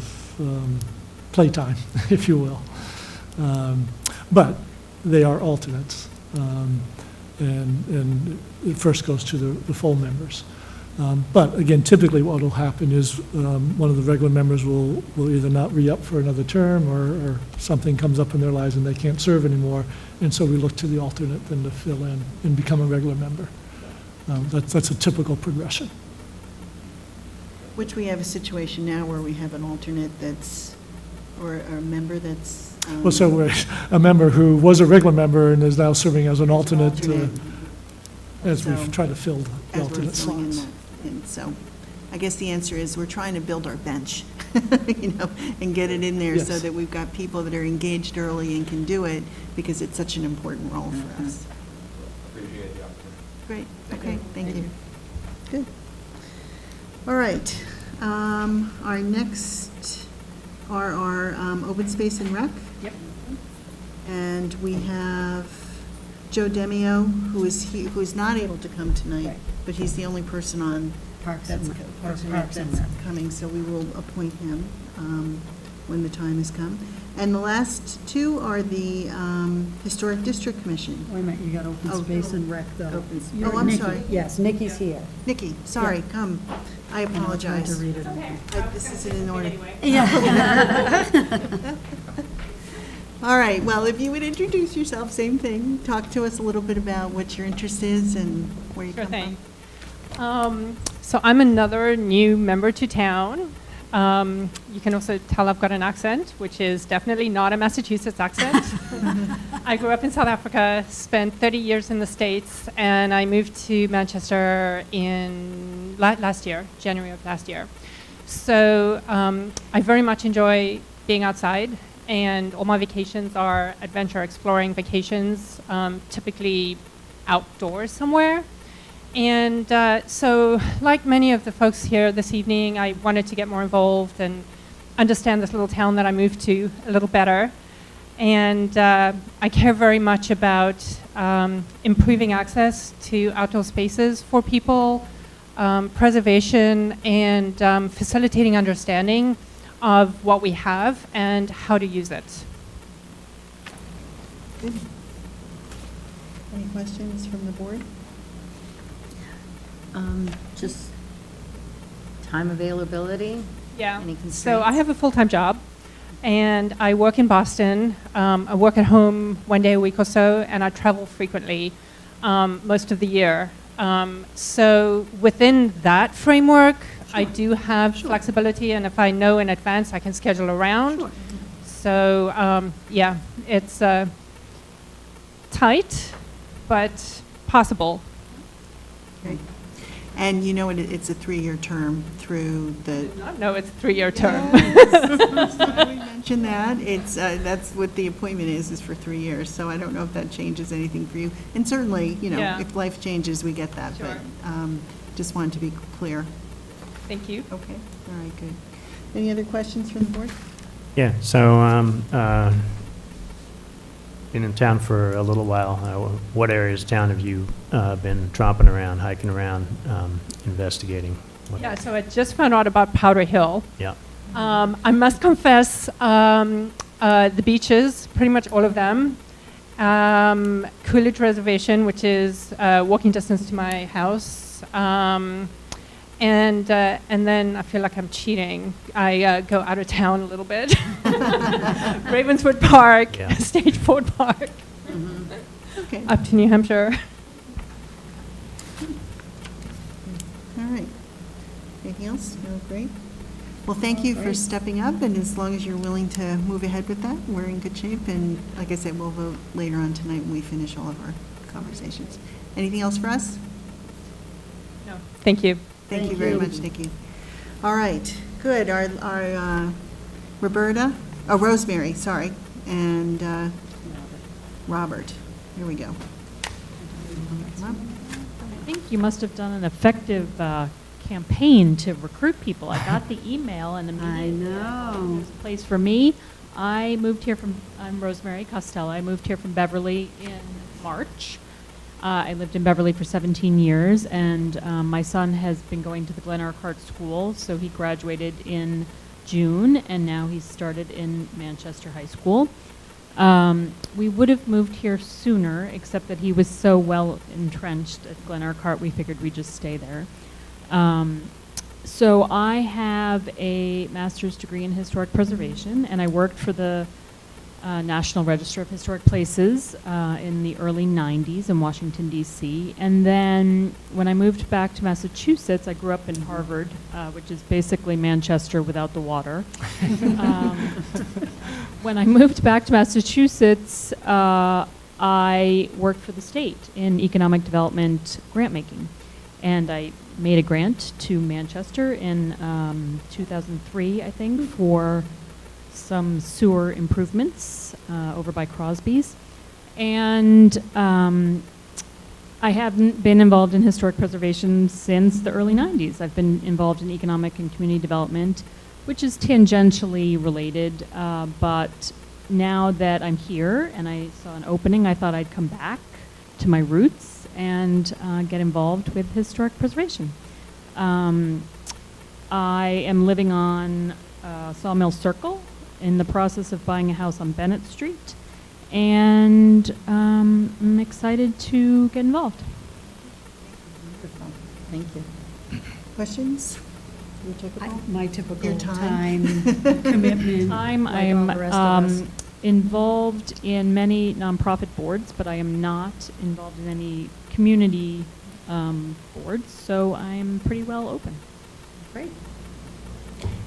playtime, if you will. But they are alternates, and it first goes to the full members. But again, typically what will happen is one of the regular members will either not re-up for another term, or something comes up in their lives and they can't serve anymore, and so we look to the alternate then to fill in and become a regular member. That's a typical progression. Which we have a situation now where we have an alternate or a member that's. Well, so we're a member who was a regular member and is now serving as an alternate, as So, we've tried to fill the as we're alternate filling in slots. that. And so, I guess the answer is we're trying to build our bench, and get it in there so Yes. that we've got people that are engaged early and can do it, because it's such an important role for us. Appreciate the opportunity. Great, okay, thank you. Good. All right. Our next are our open space and rec. Yep. And we have Joe Demio, who is not able to come tonight, Right. but he's the only person on Parks that's and Parks and Parks Rec and that's Rec. coming, so we will appoint him when the time has come. And the last two are the Historic District Commission. Wait a minute, you got open Oh. space and rec, though. Open- You're oh, I'm Nikki. sorry. Yes, Nikki's here. Nikki, sorry, come. I And I'll try apologize. to read it over. This isn't in order. Yeah. All right, well, if you would introduce yourself, same thing. Talk to us a little bit about what your interest is and where you Sure come thing. from. So I'm another new member to town. You can also tell I've got an accent, which is definitely not a Massachusetts accent. I grew up in South Africa, spent 30 years in the States, and I moved to Manchester in last year, January of last year. So I very much enjoy being outside, and all my vacations are adventure exploring vacations, typically outdoors somewhere. And so, like many of the folks here this evening, I wanted to get more involved and understand this little town that I moved to a little better. And I care very much about improving access to outdoor spaces for people, preservation, and facilitating understanding of what we have and how to use it. Good. Any questions from the board? Just time availability? Yeah. Any constraints? So I have a full-time job, and I work in Boston. I work at home one day a week or so, and I travel frequently most of the year. So within that framework, I do have flexibility, and if I know in advance, I can schedule around. Sure. So yeah, it's tight, but possible. Okay. And you know, it's a 3-year term through the. No, it's a 3-year term. Yes. We mentioned that. It's, that's what the appointment is for 3 years. So I don't know if that changes anything for you. And certainly, you know, Yeah. if life changes, we get that. Sure. But just wanted to be clear. Thank you. Okay, all right, good. Any other questions from the board? Yeah, so been in town for a little while. What areas of town have you been tromping around, hiking around, investigating? What- Yeah, so I just found out about Powder Hill. Yeah. I must confess, the beaches, pretty much all of them. Coolidge Reservation, which is walking distance to my house. And then I feel like I'm cheating. I go out of town a little bit. Ravenswood Park, Yeah. Stageford Park, Okay, up to New Hampshire. all right. Anything else? No, great. Well, thank you for stepping up, and as long as you're willing to move ahead with that, we're in good shape. And like I said, we'll vote later on tonight when we finish all of our conversations. Anything else for us? No, thank you. Thank you very much, Nikki. All right, good. Our Rosemary, sorry, and Robert. Here we go. Come on. I think you must have done an effective campaign to recruit people. I got the email and immediately know. there's a place for me. I'm Rosemary Costello. I moved here from Beverly in March. I lived in Beverly for 17 years, and my son has been going to the Glen Urquhart School, so he graduated in June, and now he's started in Manchester High School. We would have moved here sooner, except that he was so well entrenched at Glen Urquhart, we figured we'd just stay there. So I have a master's degree in historic preservation, and I worked for the National Register of Historic Places in the early 90s in Washington, D.C. And then when I moved back to Massachusetts, I grew up in Harvard, which is basically Manchester without the water. When I moved back to Massachusetts, I worked for the state in economic development grant making. And I made a grant to Manchester in 2003, I think, for some sewer improvements over by Crosby's. And I haven't been involved in historic preservation since the early 90s. I've been involved in economic and community development, which is tangentially related, but now that I'm here and I saw an opening, I thought I'd come back to my roots and get involved with historic preservation. I am living on Sawmill Circle, in the process of buying a house on Bennett Street, and I'm excited to get involved. Wonderful. Thank you. Questions? Your typical? My typical Your time. commitment, I'm like all the rest of us. involved in many nonprofit boards, but I am not involved in any community boards, so I'm pretty well open. Great.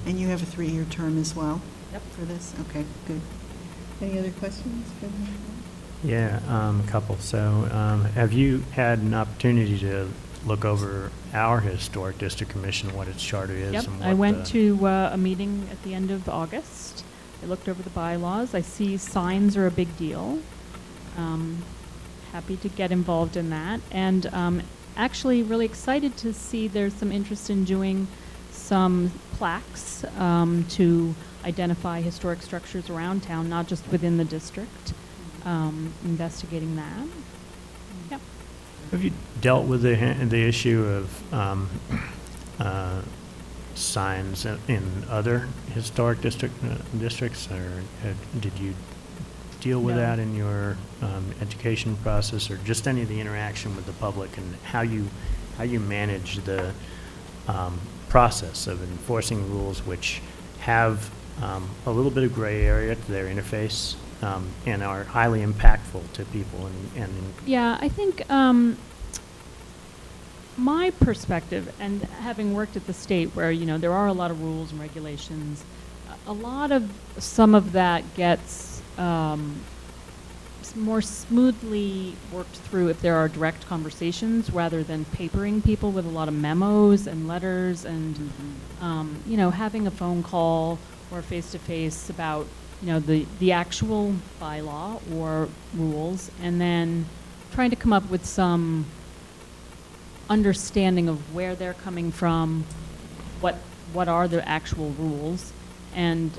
And you have a 3-year term as well? Yep. For this? Okay, good. Any other questions? Yeah, a couple. So have you had an opportunity to look over our Historic District Commission, what its charter is? Yep, And what I went to a meeting at the end of August. I looked over the bylaws. I see signs are a big deal. Happy to get involved in that. And actually really excited to see there's some interest in doing some plaques to identify historic structures around town, not just within the district. Investigating that. Yep. Have you dealt with the issue of signs in other historic districts, or did you deal with No. that in your education process, or just any of the interaction with the public, and how you manage the process of enforcing rules which have a little bit of gray area to their interface and are highly impactful to people and Yeah, I think my perspective, and having worked at the state where, you know, there are a lot of rules and regulations, some of that gets more smoothly worked through if there are direct conversations rather than papering people with a lot of memos and letters and, you know, having a phone call or face-to-face about, you know, the actual bylaw or rules, and then trying to come up with some understanding of where they're coming from, what are the actual rules, and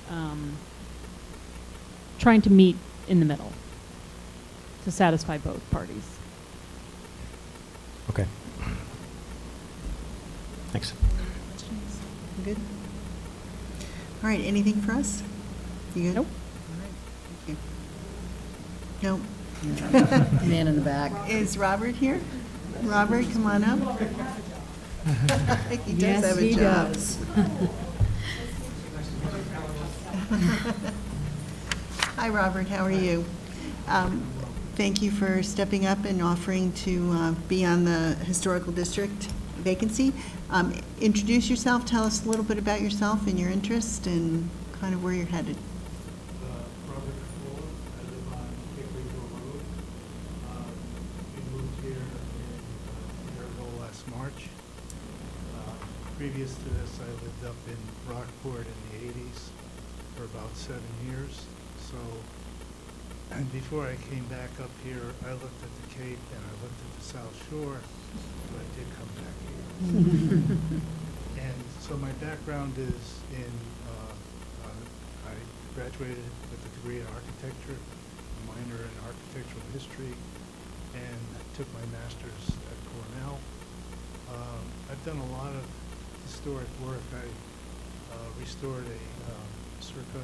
trying to meet in the middle to satisfy both parties. Okay. Thanks. Questions? Good? All right, anything for us? You good? Nope. All right, thank you. No. Man in the back. Is Robert here? Robert, come on up. He does Yes, have a he job. does. Hi, Robert, how are you? Thank you for stepping up and offering to be on the Historical District vacancy. Introduce yourself, tell us a little bit about yourself and your interest and kind of where you're headed. Robert Fuller, I live on Hickoryville Road. We moved here in Maryville last March. Previous to this, I lived up in Rockport in the 80s for about 7 years. So, and before I came back up here, I looked at the Cape and I looked at the South Shore, but I did come back here. And so my background is in, I graduated with a degree in architecture, a minor in architectural history, and took my master's at Cornell. I've done a lot of historic work. I restored a circa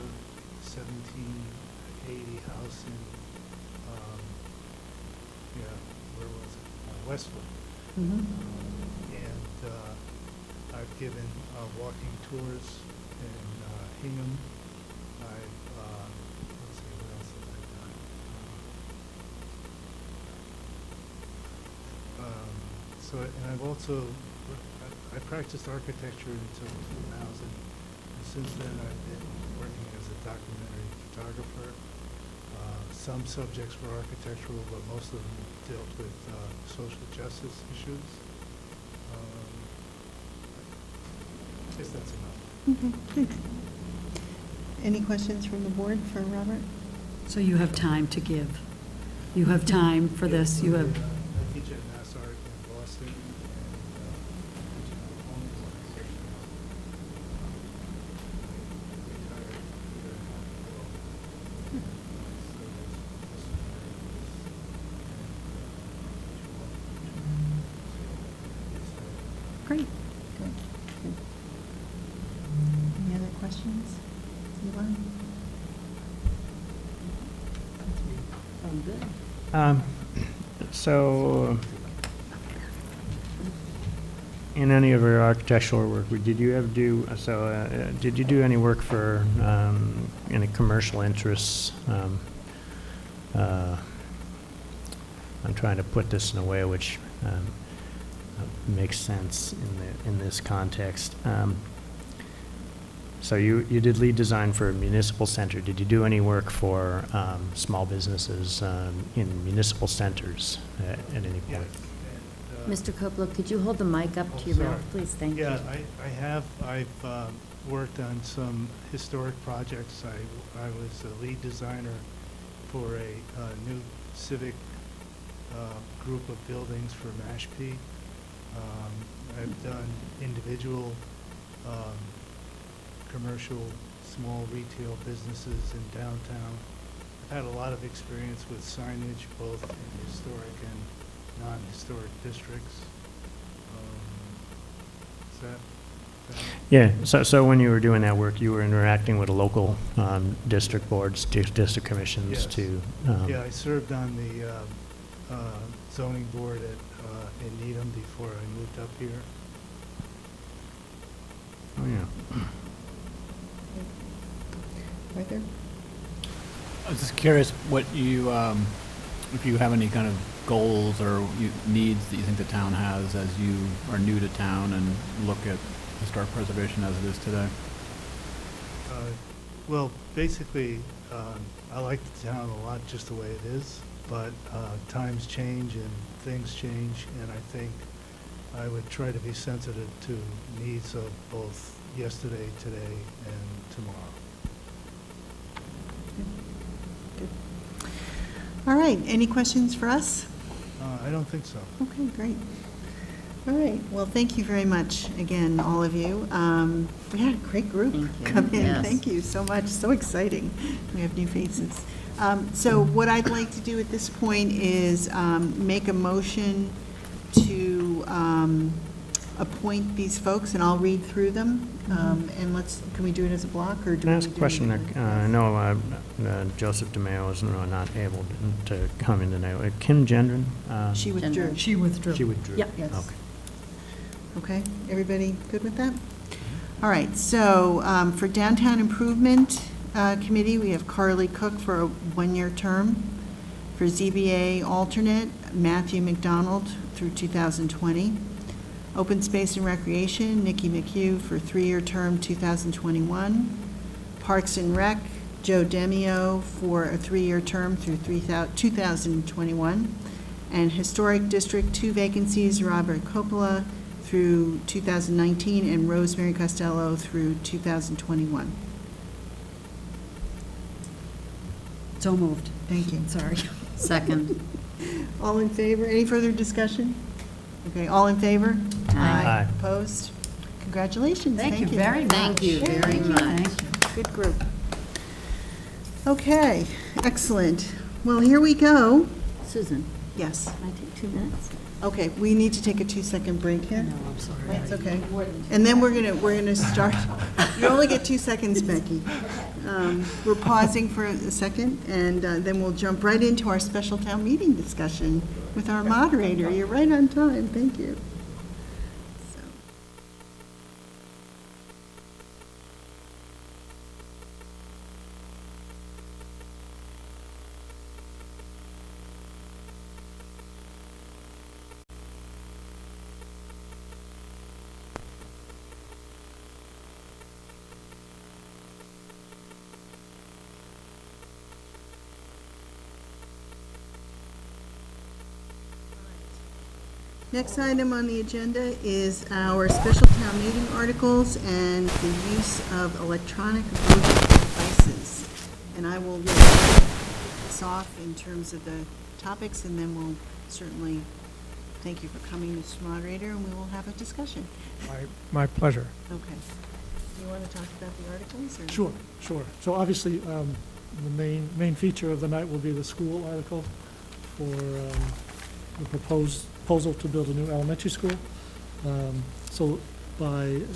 1780 house in, where was it? Westwood. Mhm. And I've given walking tours in Hingham. Let's see, what else have I done? So, and I've also, I practiced architecture until 2000. And since then, I've been working as a documentary photographer. Some subjects were architectural, but most of them dealt with social justice issues. I guess that's enough. Okay, good. Any questions from the board for Robert? So you have time to give. You have time for this. You have, I teach at Mass Great. Good. Good. Any other questions? Yvonne? Oh, good. So, in any of your architectural work, did you ever do, did you do any work for any commercial interests? I'm trying to put this in a way which makes sense in this context. So you did lead design for a municipal center. Did you do any work for small businesses in municipal centers at any point? Mr. Coppola, could you hold the mic up to your mouth, please? Thank you. Yeah, I have. I've worked on some historic projects. I was a lead designer for a new civic group of buildings for Mashpee. I've done individual commercial, small retail businesses in downtown. I've had a lot of experience with signage, both in historic and non-historic districts. Is that Yeah, so when you were doing that work, you were interacting with local district boards, district commissions Yes. to... Yeah, I served on the zoning board in Needham before I moved up here. Oh, yeah. Arthur? I was just curious what you, if you have any kind of goals or needs that you think the town has as you are new to town and look at historic preservation as it is today. Well, basically, I like the town a lot just the way it is, but times change and things change, and I think I would try to be sensitive to needs of both yesterday, today, and tomorrow. All right, any questions for us? I don't think so. Okay, great. All right, well, thank you very much, again, all of you. We had a great group Thank you. come in. Yes. Thank you so much, so exciting. We have new faces. So what I'd like to do at this point is make a motion to appoint these folks, and I'll read through them. And can we do it as a block, or do Can we I ask do a question? it? I know Joseph DeMeo is not able to come in tonight. Kim Gendron? She withdrew. She withdrew. She withdrew? Yep. Yes. Okay. Okay, everybody good with that? All right, so for Downtown Improvement Committee, we have Carly Cook for a one-year term. For ZBA alternate, Matthew McDonald through 2020. Open Space and Recreation, Nikki McHugh for three-year term, 2021. Parks and Rec, Joe Demio for a three-year term through 2021. And Historic District, 2 vacancies, Robert Coppola through 2019 and Rosemary Costello through 2021. So moved. Thank you. Sorry. Second. All in favor? Any further discussion? Okay, all in favor? Aye. Opposed? Congratulations. Thank you very much. Thank you very much. Thank you. Good group. Okay, excellent. Well, here we go. Susan, Yes. can I take 2 minutes? Okay, we need to take a 2-second break here. No, I'm sorry. That's okay. And then we're gonna start. You only get 2 seconds, Becky. We're pausing for a second, and then we'll jump right into our special town meeting discussion with our moderator. You're right on time. Thank you. So. Next item on the agenda is our special town meeting articles and the use of electronic voting devices. And I will kick this off in terms of the topics, and then we'll certainly thank you for coming, Mr. Moderator, and we will have a discussion. My pleasure. Okay. You want to talk about the articles? Or? Sure. So obviously, the main feature of the night will be the school article for the proposal to build a new elementary school. So by, it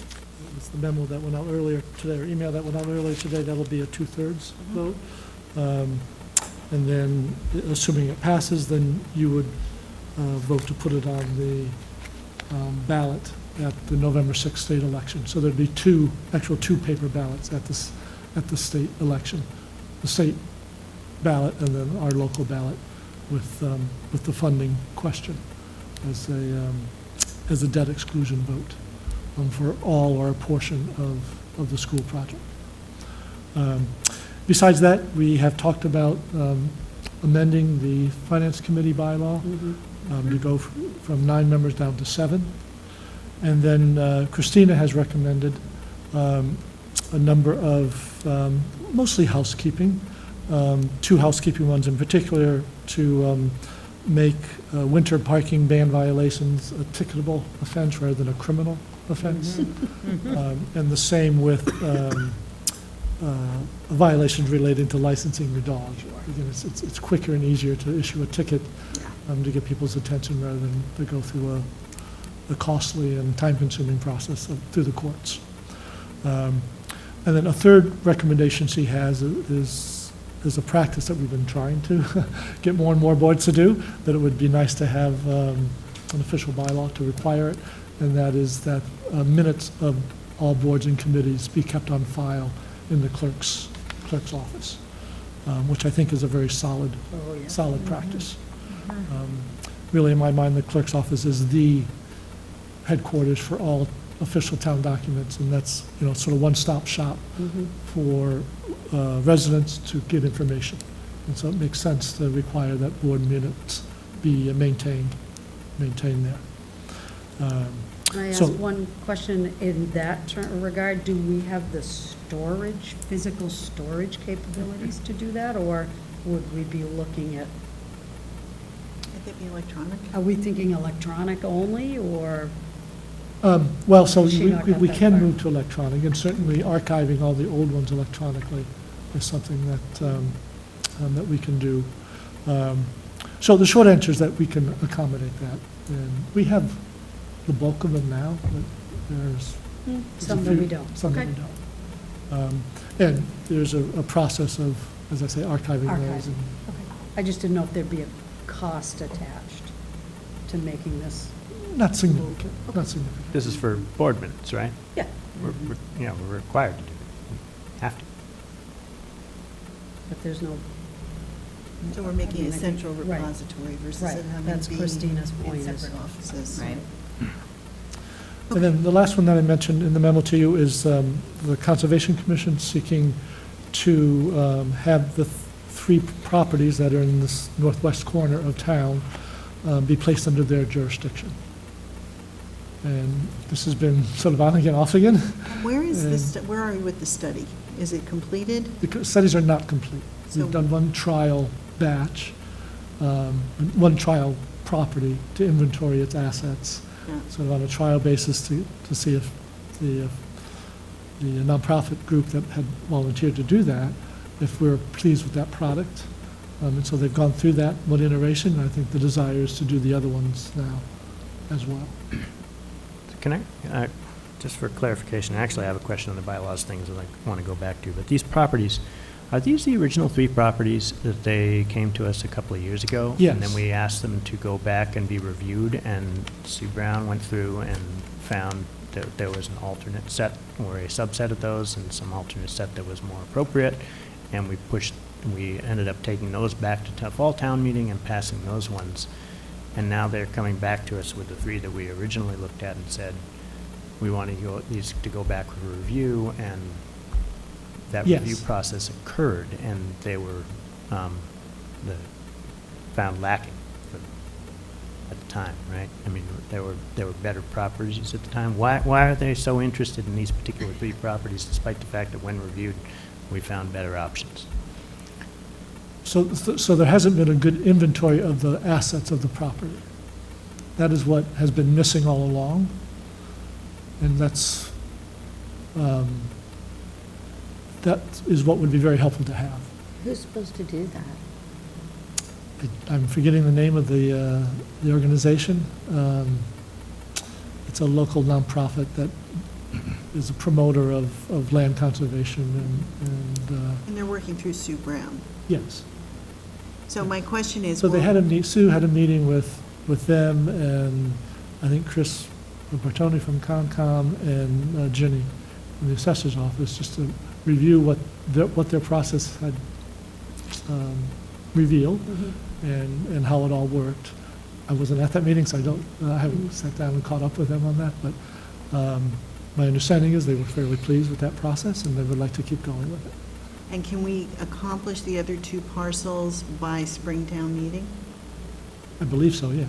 was the memo that went out earlier today, or email that went out earlier today, that'll be a 2/3 vote. And then, assuming it passes, then you would vote to put it on the ballot at the November 6th state election. So there'd be two paper ballots at the state election. The state ballot and then our local ballot with the funding question as a debt exclusion vote for all or a portion of the school project. Besides that, we have talked about amending the Finance Committee bylaw to go from 9 members down to 7. And then Christina has recommended a number of mostly housekeeping, 2 housekeeping ones in particular, to make winter parking ban violations a ticketable offense rather than a criminal offense. And the same with violations related to licensing your dog. Again, it's quicker and easier to issue a ticket to get people's attention rather than to go through a costly and time-consuming process through the courts. And then a third recommendation she has is a practice that we've been trying to get more and more boards to do, that it would be nice to have an official bylaw to require it, and that is that minutes of all boards and committees be kept on file in the clerk's office, which I think is a very solid practice. Really, in my mind, the clerk's office is the headquarters for all official town documents, and that's, sort of one-stop shop for residents to get information. And so it makes sense to require that board minutes be maintained there. Can I ask So- one question in that regard? Do we have the physical storage capabilities to do that, or would we be looking at, Could it be electronic? are we thinking electronic only, or? Well, so She not got we that can far. move to electronic, and certainly archiving all the old ones electronically is something that we can do. So the short answer is that we can accommodate that. And we have the bulk of them now, but there's a Some that few- we don't. Some that Okay. we don't. And there's a process of, as I say, archiving those. Archiving. and- Okay. I just didn't know if there'd be a cost attached to making this. Not significant, not significant. This is for board minutes, right? Yeah. We're required to do it. Have to. But there's no. So we're making I mean, a I think- central right. repository versus Right, it having that's to be Christina's point in is- separate offices. Right. And then the last one that I mentioned in the memo to you is the Conservation Commission seeking to have the 3 properties that are in this northwest corner of town be placed under their jurisdiction. And this has been sort of on again, off again. Where is this, And where are you with the study? Is it completed? the studies are not complete. So- We've done one trial batch, one trial property to inventory its assets, Yeah. sort of on a trial basis to see if the nonprofit group that had volunteered to do that, if we're pleased with that product. And so they've gone through that one iteration, and I think the desire is to do the other ones now as well. Can I, just for clarification, actually, I have a question on the bylaws things that I want to go back to, but these properties, are these the original 3 properties that they came to us a couple of years ago? Yes. And then we asked them to go back and be reviewed, and Sue Brown went through and found that there was an alternate set or a subset of those and some alternate set that was more appropriate, and we ended up taking those back to fall town meeting and passing those ones. And now they're coming back to us with the 3 that we originally looked at and said, we want these to go back for review, and that Yes. review process occurred, and they were found lacking at the time, right? I mean, there were better properties at the time. Why are they so interested in these particular 3 properties, despite the fact that when reviewed, we found better options? So there hasn't been a good inventory of the assets of the property. That is what has been missing all along, and that is what would be very helpful to have. Who's supposed to do that? I'm forgetting the name of the organization. It's a local nonprofit that is a promoter of land conservation And they're working through Sue Brown. yes. So my question is. So they will- had Sue had a meeting with them and I think Chris Bertoni from Concom and Ginny from the assessor's office, just to review what their process had revealed and how it all worked. I wasn't at that meeting, so I haven't sat down and caught up with them on that, but my understanding is they were fairly pleased with that process and they would like to keep going with it. And can we accomplish the other 2 parcels by Springtown meeting? I believe so, yes.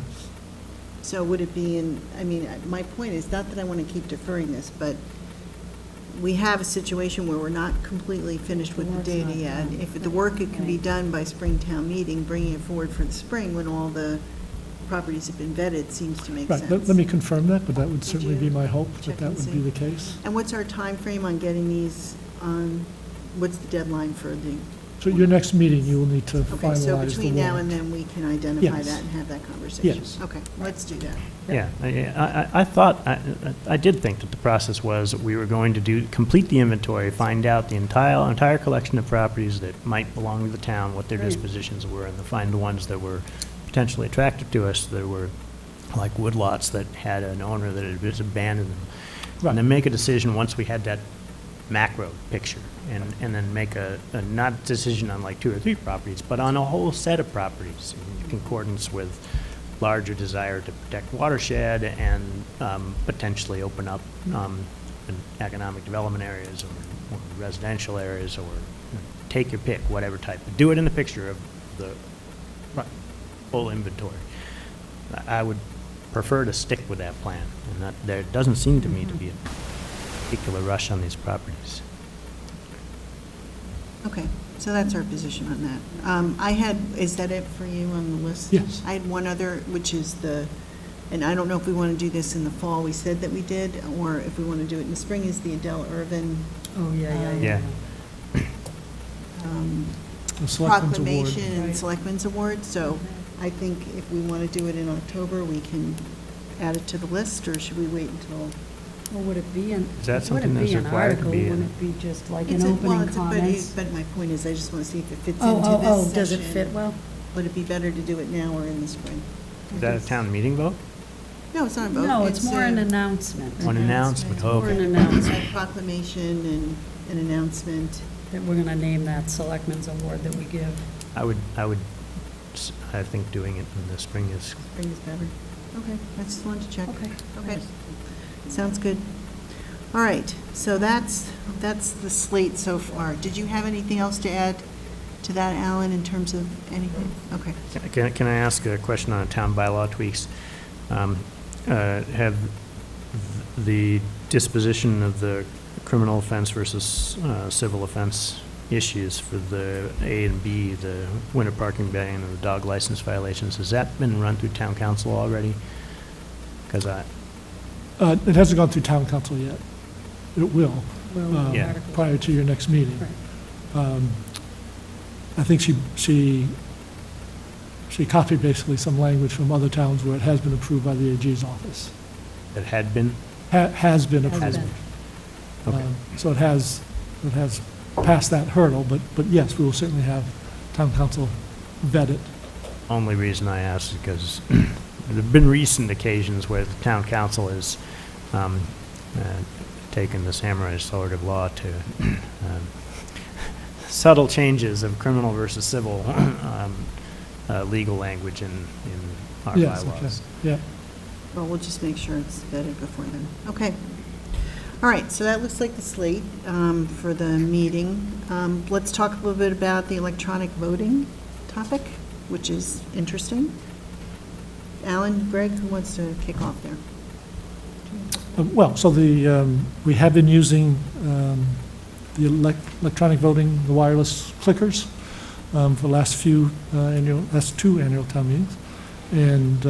So would it be my point is not that I want to keep deferring this, but we have a situation where we're not completely finished with the work's data not yet. done. If the work can be Right. done by Springtown meeting, bringing it forward for the spring when all the properties have been vetted seems to make Right, sense. let me confirm that, but that would certainly you be my hope, check that and would be see? the case. And what's our time frame on getting these on, what's the deadline for the? So your next meeting, you will need to Okay, finalize the so warrant. between now and then, we can identify Yes. that and have that conversation? Yes. Okay, let's do that. Yeah, I thought, I did think that the process was we were going to complete the inventory, find out the entire collection of properties that might belong to the town, what their Right. dispositions were, and to find the ones that were potentially attractive to us, that were like woodlots that had an owner that had just abandoned them. Right. And then make a decision once we had that macro picture, and then make a not decision on like 2 or 3 properties, but on a whole set of properties in concordance with larger desire to protect watershed and potentially open up in economic development areas or residential areas, or take your pick, whatever type. But do it in the picture of the full inventory. I would prefer to stick with that plan, and that there doesn't seem to me to be a particular rush on these properties. Okay, so that's our position on that. Is that it for you on the list? Yes. I had one other, which is and I don't know if we want to do this in the fall, we said that we did, or if we want to do it in the spring, is the Adele Irvin Oh, Yeah. The Selectmen's Award. proclamation and Right. Selectmen's Award. So I think if we want to do it in October, we can add it to the list, or should we wait until? Well, would it be an, Is that something would it that's be an required to article? be in- Wouldn't it be just like an It's a- well, opening it's a- comments? But my point is, I just want to see if it fits Oh, into oh, this oh, does it session. fit well? Would it be better to do it now or in the spring? Is that a town meeting vote? No, it's not a vote. No, it's more an announcement. An announcement, It's oh, more okay. an announcement, proclamation and an announcement. That we're gonna name that Selectmen's Award that we give. I think doing it in the spring is, Spring is better. Okay, I just wanted to check. Okay. Okay, sounds good. All right, so that's the slate so far. Did you have anything else to add to that, Alan, in terms of anything? Okay. can I ask a question on town bylaw tweaks? Have the disposition of the criminal offense versus civil offense issues for the A and B, the winter parking ban and the dog license violations, has that been run through town council already? Because It hasn't gone through town council yet. It will, Well, Yeah. article- prior to your next meeting. Right. I think she copied basically some language from other towns where it has been approved by the AG's office. it had been? Has been Has approved. been. Okay. So it has passed that hurdle, but yes, we will certainly have town council vet it. Only reason I ask is because there have been recent occasions where the town council has taken the samurai sword of law to subtle changes of criminal versus civil legal language in our Yes, okay, bylaws. yeah. Well, we'll just make sure it's vetted before then. Okay. All right, so that looks like the slate for the meeting. Let's talk a little bit about the electronic voting topic, which is interesting. Alan, Greg, who wants to kick off there? Well, so we have been using the electronic voting, the wireless clickers, for the last two annual town meetings, and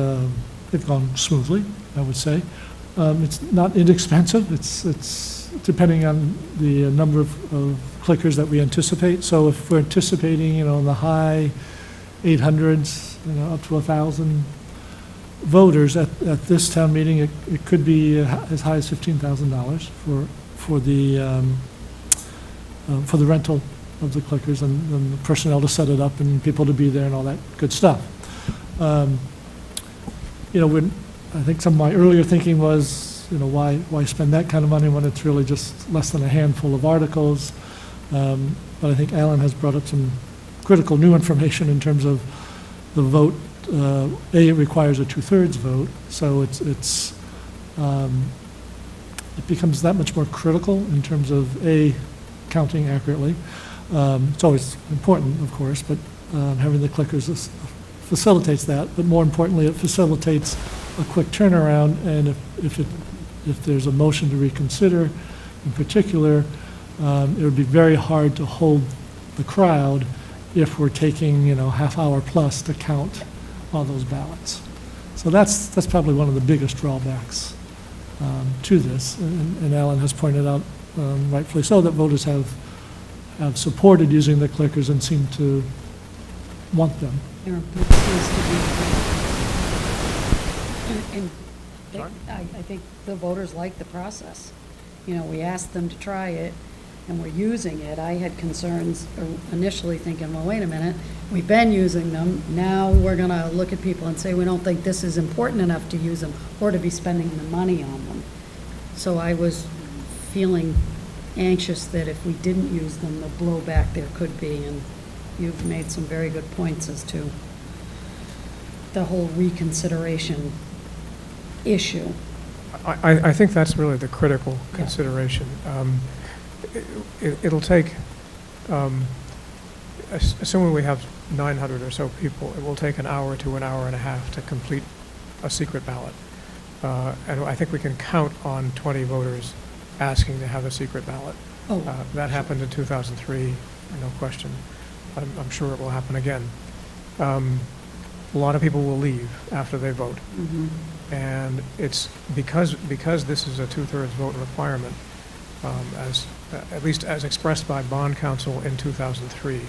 they've gone smoothly, I would say. It's not inexpensive. It's depending on the number of clickers that we anticipate. So if we're anticipating, in the high 800s, up to 1,000 voters at this town meeting, it could be as high as $15,000 for the rental of the clickers and the personnel to set it up and people to be there and all that good stuff. I think some of my earlier thinking was, why spend that kind of money when it's really just less than a handful of articles? But I think Alan has brought up some critical new information in terms of the vote. It requires a 2/3 vote, so it becomes that much more critical in terms of counting accurately. It's always important, of course, but having the clickers facilitates that. But more importantly, it facilitates a quick turnaround, and if there's a motion to reconsider, in particular, it would be very hard to hold the crowd if we're taking, half hour plus to count all those ballots. So that's probably one of the biggest drawbacks to this. And Alan has pointed out, rightfully so, that voters have supported using the clickers and seem to want them. There appears to be, and I think the voters like the process. We asked them to try it, and we're using it. I had concerns initially thinking, well, wait a minute, we've been using them, now we're gonna look at people and say, we don't think this is important enough to use them or to be spending the money on them. So I was feeling anxious that if we didn't use them, the blowback there could be, and you've made some very good points as to the whole reconsideration issue. I think that's really the critical consideration. It'll take, assuming we have 900 or so people, it will take an hour to an hour and a half to complete a secret ballot. And I think we can count on 20 voters asking to have a secret ballot. That happened in 2003, no question. I'm sure it will happen again. A lot of people will leave after they vote. Mm-hmm. And it's because this is a 2/3 vote requirement, at least as expressed by bond counsel in 2003,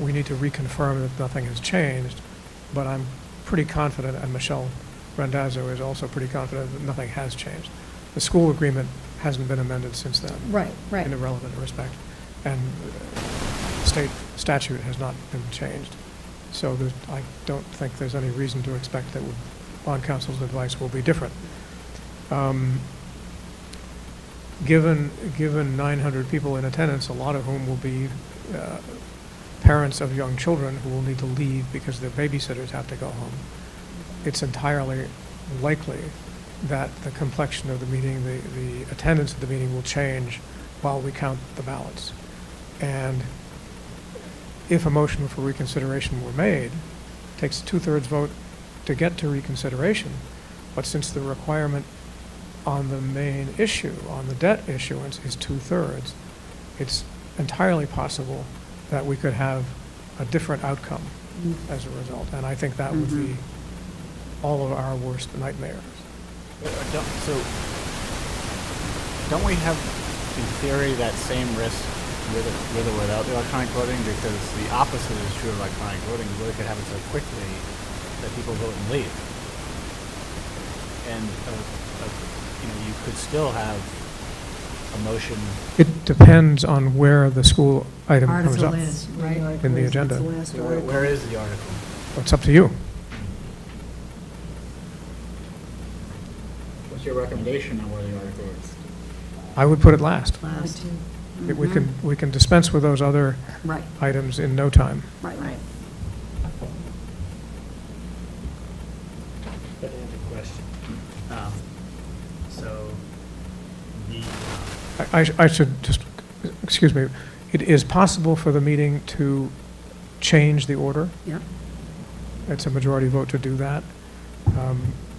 we need to reconfirm that nothing has changed, but I'm pretty confident, and Michelle Randazzo is also pretty confident that nothing has changed. The school agreement hasn't been amended since then. Right. In a relevant respect. And state statute has not been changed. So I don't think there's any reason to expect that bond counsel's advice will be different. Given 900 people in attendance, a lot of whom will be parents of young children who will need to leave because their babysitters have to go home, it's entirely likely that the complexion of the meeting, the attendance of the meeting will change while we count the ballots. And if a motion for reconsideration were made, it takes a 2/3 vote to get to reconsideration, but since the requirement on the main issue, on the debt issuance, is 2/3, it's entirely possible that we could have a different outcome as a result. And I think that would be all of our worst nightmares. So, don't we have, in theory, that same risk with or without the electronic voting? Because the opposite is true of electronic voting. You really could have it so quickly that people vote and leave. And, you could still have a motion. It depends on where the school item comes up Article is, right? in the agenda. So where is the article? It's up to you. What's your recommendation on where the article is? I would put it last. Last. We can dispense with those other Right. items in no time. Right. That is a question. So, I should just, excuse me, it is possible for the meeting to change the order. Yeah. It's a majority vote to do that.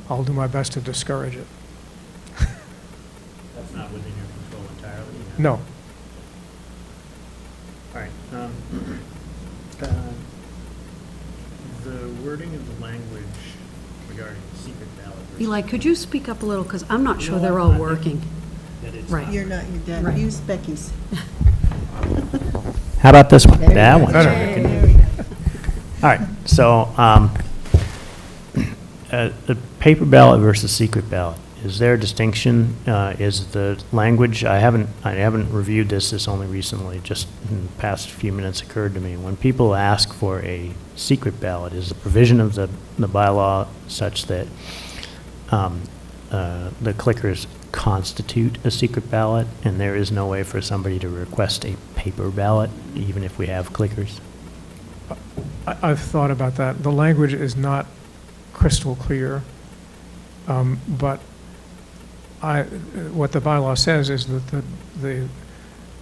I'll do my best to discourage it. that's not within your control entirely? No. All right. The wording of the language regarding the secret ballot. versus- Eli, could you speak up a little, because I'm not sure No, they're I'm all not. working. That it's Right. not You're not, you're done. Right. Use Becky's. How about this one? There you That go. one. Better. There we go. All right, so the paper ballot versus secret ballot, is there a distinction? Is the language, I haven't reviewed this only recently, just in the past few minutes occurred to me. When people ask for a secret ballot, is the provision of the bylaw such that the clickers constitute a secret ballot, and there is no way for somebody to request a paper ballot, even if we have clickers? I've thought about that. The language is not crystal clear, but what the bylaw says is that the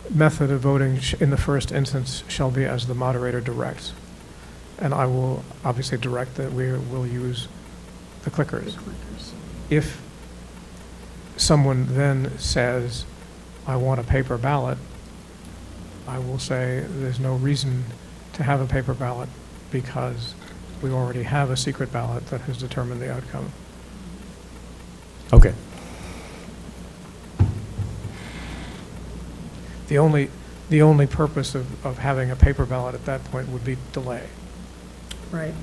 method of voting in the first instance shall be as the moderator directs. And I will obviously direct that we will use the clickers. If someone then says, I want a paper ballot, I will say there's no reason to have a paper ballot because we already have a secret ballot that has determined the outcome. Okay. The only purpose of having a paper ballot at that point would be delay. Right.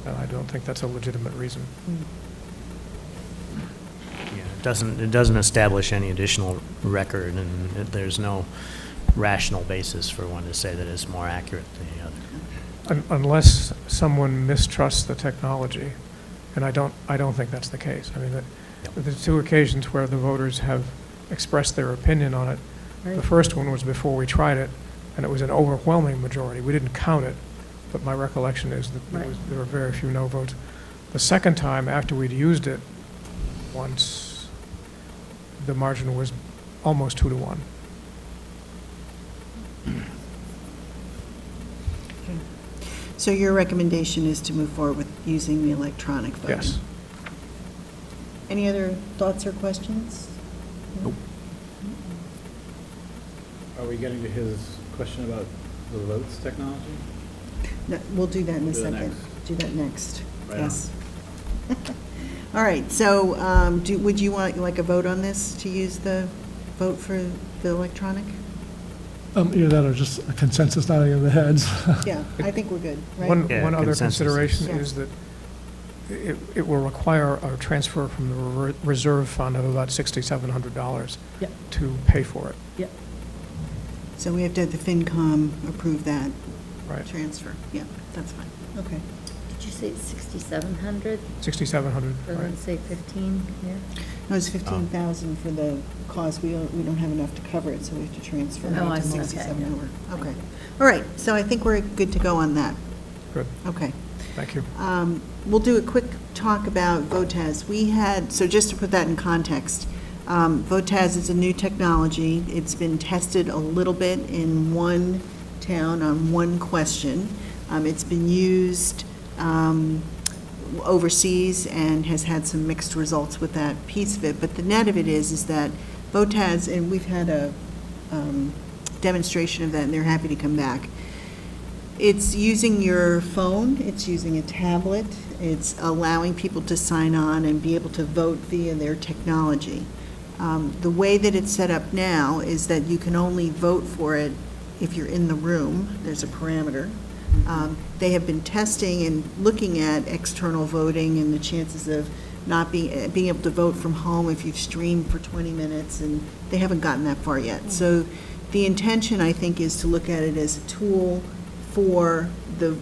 And I don't think that's a legitimate reason. Yeah, it doesn't establish any additional record, and there's no rational basis for one to say that it's more accurate than the other. Unless someone mistrusts the technology, and I don't think that's the case. I mean, there's two occasions where the voters have expressed their opinion on it. Right. The first one was before we tried it, and it was an overwhelming majority. We didn't count it, but my recollection is that there were very few no votes. The second time, after we'd used it once, the margin was almost 2-1. So your recommendation is to move forward with using the electronic voting? Yes. Any other thoughts or questions? Nope. Are we getting to his question about the votes technology? No, we'll do that in a Do that second. next. Do that next, Right yes. All right, so would you want like a vote on this to use the vote for the electronic? Either that or just a consensus nodding of the heads. Yeah, I think we're good, right? One other consensus. consideration Yeah. is that it will require a transfer from the reserve fund of about $6,700 Yep. to pay for it. Yep. So we have to have the FinCom approve that Right. transfer. Yeah, that's fine, okay. Did you say 6,700? $6,700, Rather than right. say 15 here? No, it's 15,000 for the cost. We don't have enough to cover it, so we have to transfer it Oh, to I see. Okay, 6,700. yeah. Okay. All right, so I think we're good to go on that. Good, Okay. thank you. We'll do a quick talk about VOTAS. So just to put that in context, VOTAS is a new technology. It's been tested a little bit in one town on one question. It's been used overseas and has had some mixed results with that piece of it. But the net of it is that VOTAS, and we've had a demonstration of that, and they're happy to come back. It's using your phone, it's using a tablet, it's allowing people to sign on and be able to vote via their technology. The way that it's set up now is that you can only vote for it if you're in the room. There's a parameter. They have been testing and looking at external voting and the chances of not being able to vote from home if you've streamed for 20 minutes, and they haven't gotten that far yet. So the intention, I think, is to look at it as a tool for the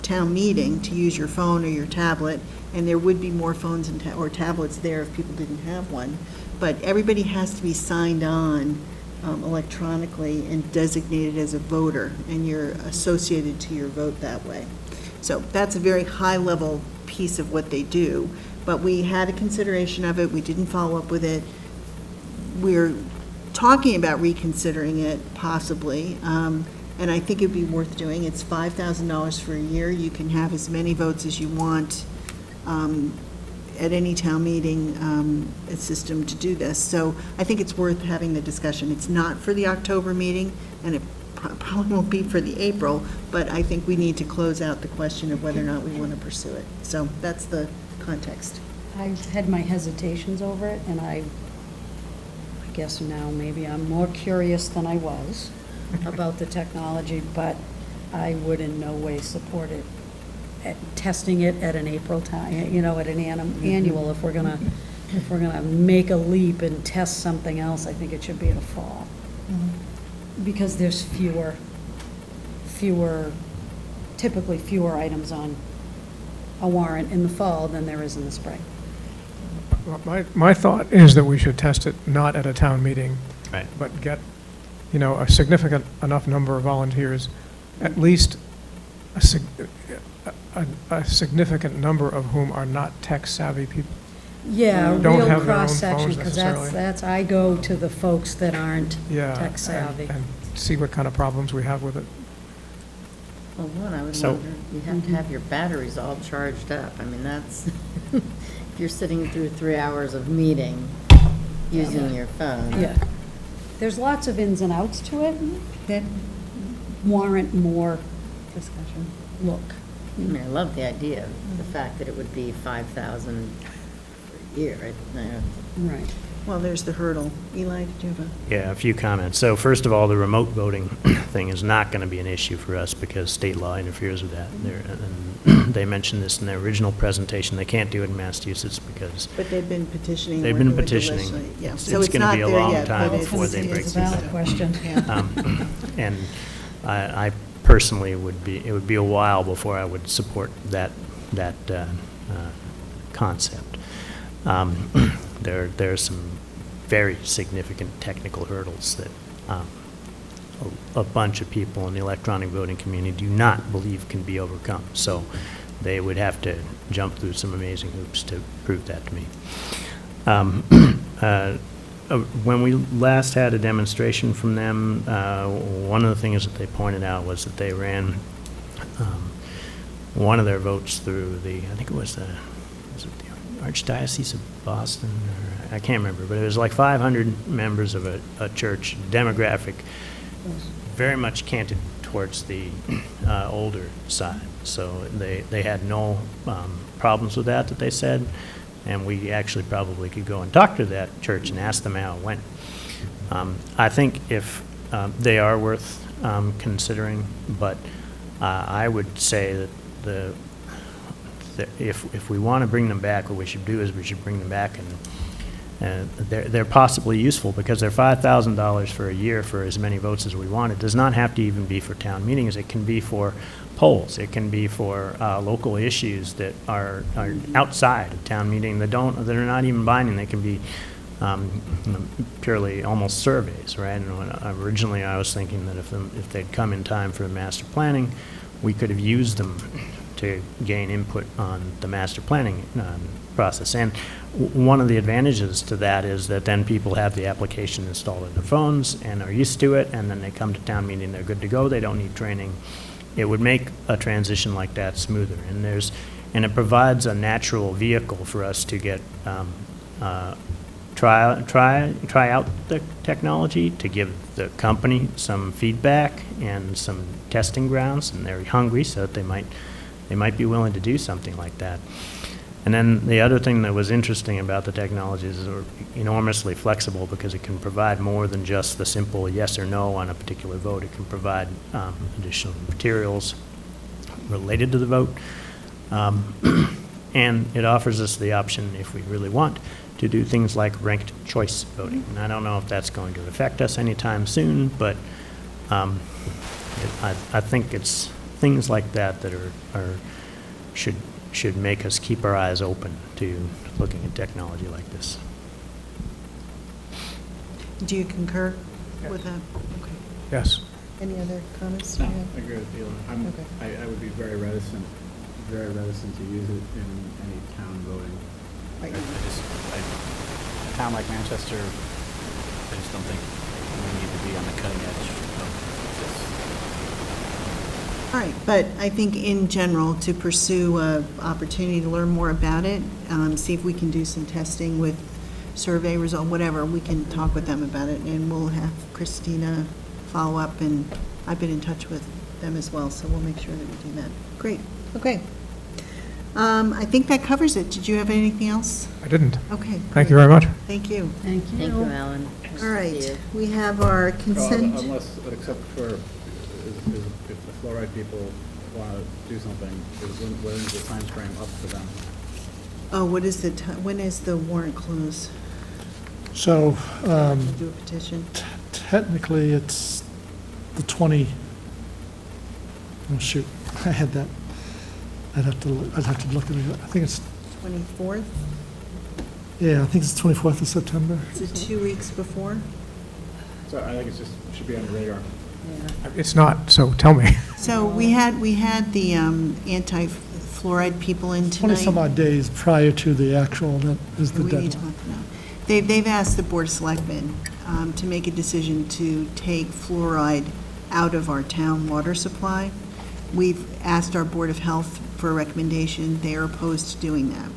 town meeting to use your phone or your tablet, and there would be more phones and or tablets there if people didn't have one. But everybody has to be signed on electronically and designated as a voter, and you're associated to your vote that way. So that's a very high-level piece of what they do, but we had a consideration of it, we didn't follow up with it. We're talking about reconsidering it, possibly, and I think it'd be worth doing. It's $5,000 for a year. You can have as many votes as you want at any town meeting, a system to do this. So I think it's worth having the discussion. It's not for the October meeting, and it probably won't be for the April, but I think we need to close out the question of whether or not we want to pursue it. So that's the context. I've had my hesitations over it, and I guess now maybe I'm more curious than I was about the technology, but I would in no way support it testing it at an April time, at an annual. If we're gonna make a leap and test something else, I think it should be in the fall. Because there's typically fewer items on a warrant in the fall than there is in the spring. My thought is that we should test it not at a town meeting, Right. but get, a significant enough number of volunteers, at least a significant number of whom are not tech-savvy people. Yeah, Don't real have their own cross-section, phones because necessarily. I go to the folks that aren't Yeah, tech-savvy. and see what kind of problems we have with it. Well, one, I would So- wonder, you have to have your batteries all charged up. I mean, that's, if you're sitting through 3 hours of meeting using your phone. Yeah. There's lots of ins and outs to it that warrant more discussion. Look. I mean, I love the idea of the fact that it would be 5,000 for a year. Right. Well, there's the hurdle. Eli, did you have a? Yeah, a few comments. So first of all, the remote voting thing is not going to be an issue for us because state law interferes with that. And they mentioned this in their original presentation. They can't do it in Massachusetts because But they've been petitioning. they've been working with the petitioning. legislature. Yeah, It's so it's going to not be a there long yet, time but before they break It's through a valid that. question. And I personally it would be a while before I would support that concept. There are some very significant technical hurdles that a bunch of people in the electronic voting community do not believe can be overcome. So they would have to jump through some amazing hoops to prove that to me. When we last had a demonstration from them, one of the things that they pointed out was that they ran one of their votes through I think it was the Archdiocese of Boston, or I can't remember, but it was like 500 members of a church demographic, very much canted towards the older side. So they had no problems with that they said. And we actually probably could go and talk to that church and ask them how it went. I think if they are worth considering, but I would say that if we want to bring them back, what we should do is we should bring them back, and they're possibly useful because they're $5,000 for a year for as many votes as we want. It does not have to even be for town meetings. It can be for polls. It can be for local issues that are outside of town meeting that are not even binding. They can be purely almost surveys, right? And originally I was thinking that if they'd come in time for the master planning, we could have used them to gain input on the master planning process. And one of the advantages to that is that then people have the application installed in their phones and are used to it, and then they come to town meeting, they're good to go, they don't need training. It would make a transition like that smoother. And it provides a natural vehicle for us to get try out the technology, to give the company some feedback and some testing grounds, and they're hungry, so that they might be willing to do something like that. And then the other thing that was interesting about the technology is they're enormously flexible because it can provide more than just the simple yes or no on a particular vote. It can provide additional materials related to the vote. And it offers us the option, if we really want, to do things like ranked choice voting. And I don't know if that's going to affect us anytime soon, but I think it's things like that that should make us keep our eyes open to looking at technology like this. Do you concur with that? Okay. Yes. Any other comments? No, Yeah. I agree with you. Okay. I would be very reticent to use it in any town voting. Right. A town like Manchester, I just don't think we need to be on the cutting edge of this. All right, but I think in general, to pursue an opportunity to learn more about it, see if we can do some testing with survey result, whatever, we can talk with them about it, and we'll have Christina follow up, and I've been in touch with them as well, so we'll make sure that we do that. Great, okay. I think that covers it. Did you have anything else? I didn't. Okay. Thank you very much. Thank you. Thank you. Thank you, Alan. Nice to All see right, you. we have our consent. Unless, except for if the fluoride people want to do something, when's the time frame up for them? Oh, what is the, when is the warrant close? So Do a petition? technically, it's the 20, oh shoot, I had that. I'd have to look at it. I think it's, 24th? yeah, I think it's the 24th of September. Is it 2 weeks before? So I think should be on the radar. It's not, so tell me. So we had the anti-fluoride people in tonight. 20 some odd days prior to the actual, that is the We need to deadline. let them know. They've asked the Board of Selectmen to make a decision to take fluoride out of our town water supply. We've asked our Board of Health for a recommendation. They are opposed to doing that.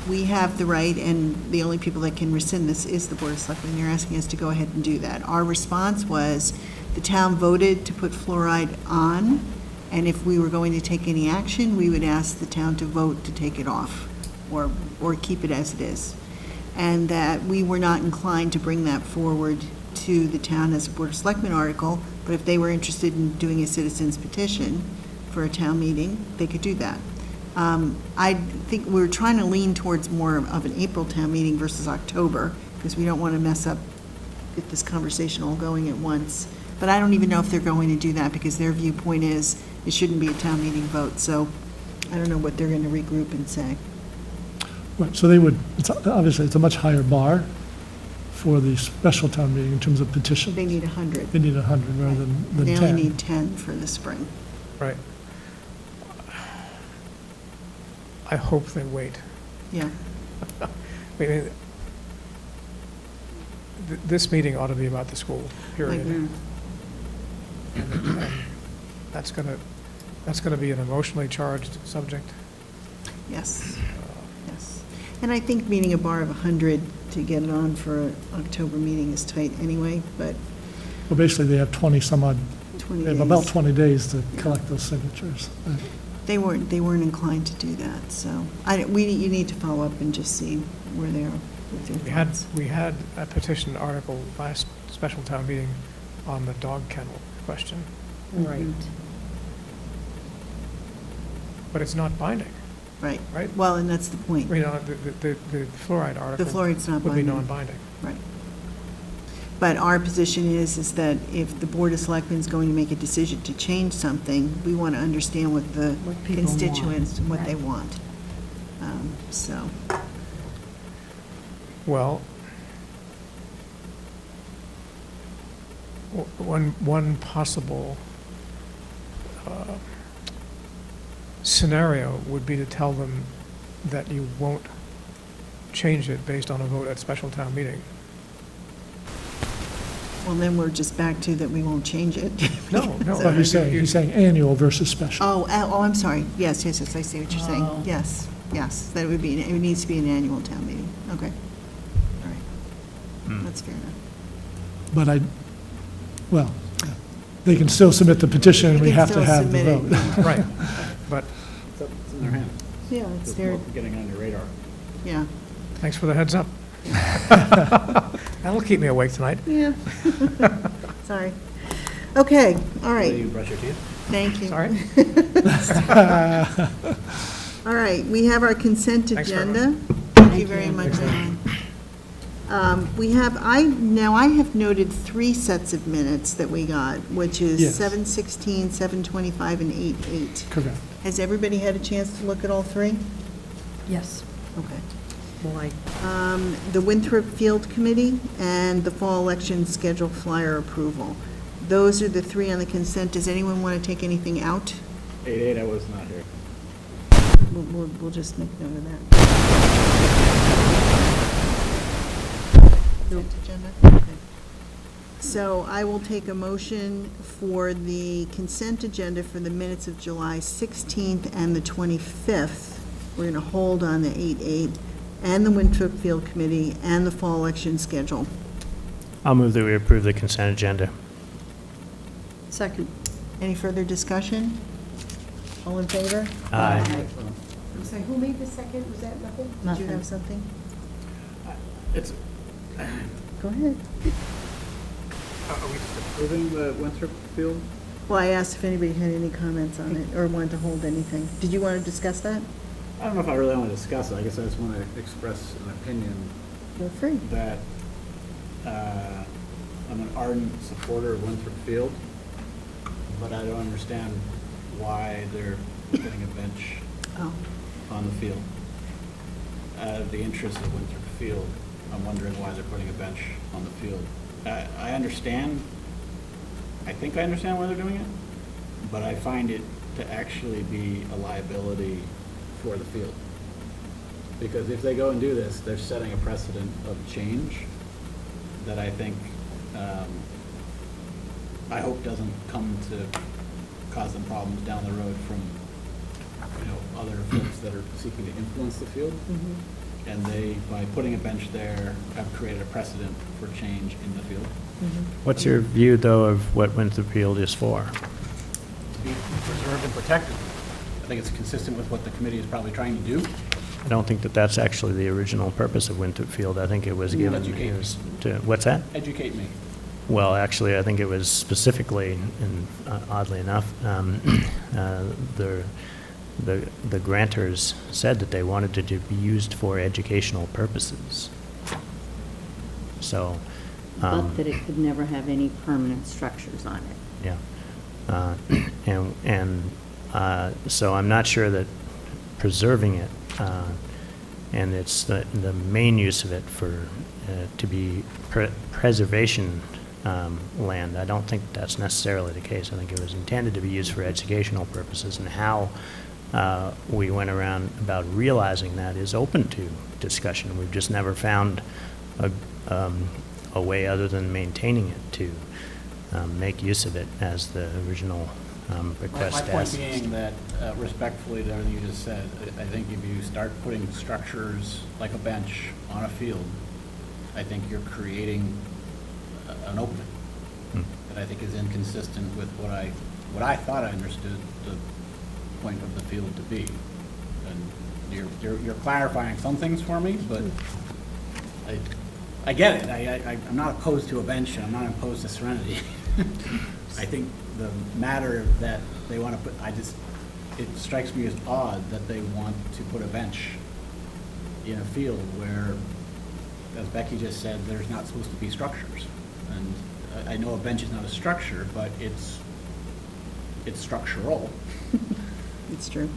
We have the right, and the only people that can rescind this is the Board of Selectmen. They're asking us to go ahead and do that. Our response was, the town voted to put fluoride on, and if we were going to take any action, we would ask the town to vote to take it off, or keep it as it is. And that we were not inclined to bring that forward to the town as a Board of Selectmen article, but if they were interested in doing a citizen's petition for a town meeting, they could do that. I think we're trying to lean towards more of an April town meeting versus October, because we don't want to mess up, get this conversation all going at once. But I don't even know if they're going to do that, because their viewpoint is it shouldn't be a town meeting vote. So I don't know what they're going to regroup and say. Right, so they would, obviously, it's a much higher bar for the special town meeting in terms of petitions. They need 100. They need 100 rather than 10. They only need 10 for the spring. Right. I hope they wait. Yeah. I mean, this meeting ought to be about the school, period. Mhm. And that's gonna be an emotionally charged subject. Yes, yes. And I think meeting a bar of 100 to get it on for an October meeting is tight anyway, but Well, basically, they have 20 some odd, 20 they have about days. 20 days to collect those signatures. They weren't inclined to do that, so you need to follow up and just see where they are with their thoughts. We had a petition article last special town meeting on the dog kennel question, Right. but it's not binding. Right. Right? Well, and that's the point. You know, the fluoride article. The fluoride's not would be binding. non-binding. Right. But our position is that if the Board of Selectmen is going to make a decision to change something, we want to understand what the What people constituents, want. what they want. So, Well, one possible scenario would be to tell them that you won't change it based on a vote at special town meeting. well, then we're just back to that we won't change it. No, no. Well, he's saying annual versus special. Oh, I'm sorry. Yes, I see what you're Oh. saying. Yes, that it needs to be an annual town meeting. Okay. All right. That's fair enough. But well, they can still submit the petition, and They we can have to still have the submit it. vote. Right, but It's in their hands. Yeah, it's Just their, getting on your radar. yeah. thanks for the heads up. That'll keep me awake tonight. Yeah. Sorry. Okay, all Will right. you brush your teeth? Thank you. Sorry? All right, we have our consent Thanks very agenda. Thank you very much, Ellen. I have noted 3 sets of minutes that we got, which is Yes. 7:16, 7:25, and 8:08. Correct. Has everybody had a chance to look at all 3? Yes. Okay. Well, The Winthrop Field Committee and the fall election schedule flyer approval. Those are the 3 on the consent. Does anyone want to take anything out? 8-8, I was not here. We'll just make note of that. Consent agenda? Okay. So I will take a motion for the consent agenda for the minutes of July 16th and the 25th. We're going to hold on the 8-8 and the Winthrop Field Committee and the fall election schedule. I'll move that we approve the consent agenda. second. Any further discussion? All in favor? Aye. I'm sorry, who made the second? Was that nothing? Did you Nothing. have something? It's, Go ahead. are we just approving the Winthrop Field Well, I asked if anybody had any comments on it or wanted to hold anything. Did you want to discuss that? I don't know if I really want to discuss it. I guess I just want to express an opinion Feel free. that I'm an ardent supporter of Winthrop Field, but I don't understand why they're putting a bench Oh. on the field. Out of the interest of Winthrop Field, I'm wondering why they're putting a bench on the field. I understand, I think I understand why they're doing it, but I find it to actually be a liability for the field. Because if they go and do this, they're setting a precedent of change that I think, I hope doesn't come to cause them problems down the road from, other folks that are seeking to influence the field. Mm-hmm. And they, by putting a bench there, have created a precedent for change in the field. Mm-hmm. What's your view, though, of what Winthrop Field is for? To be preserved and protected. I think it's consistent with what the committee is probably trying to do. I don't think that that's actually the original purpose of Winthrop Field. I think it was given, Educate it was to, what's that? Educate me. Well, actually, I think it was specifically, and oddly enough, the grantors said that they wanted it to be used for educational purposes. So. But that it could never have any permanent structures on it. Yeah. So I'm not sure that preserving it, and it's the main use of it for, to be preservation land. I don't think that's necessarily the case. I think it was intended to be used for educational purposes, and how we went around about realizing that is open to discussion. We've just never found a way other than maintaining it to make use of it as the original request My point asked. being that, respectfully to everything you just said, I think if you start putting structures like a bench on a field, I think you're creating an opening that I think is inconsistent with what I thought I understood the point of the field to be. And you're clarifying some things for me, but I get it. I'm not opposed to a bench, and I'm not opposed to Serenity. I think the matter that they want to put, it strikes me as odd that they want to put a bench in a field where, as Becky just said, there's not supposed to be structures. And I know a bench is not a structure, but it's structural. It's true.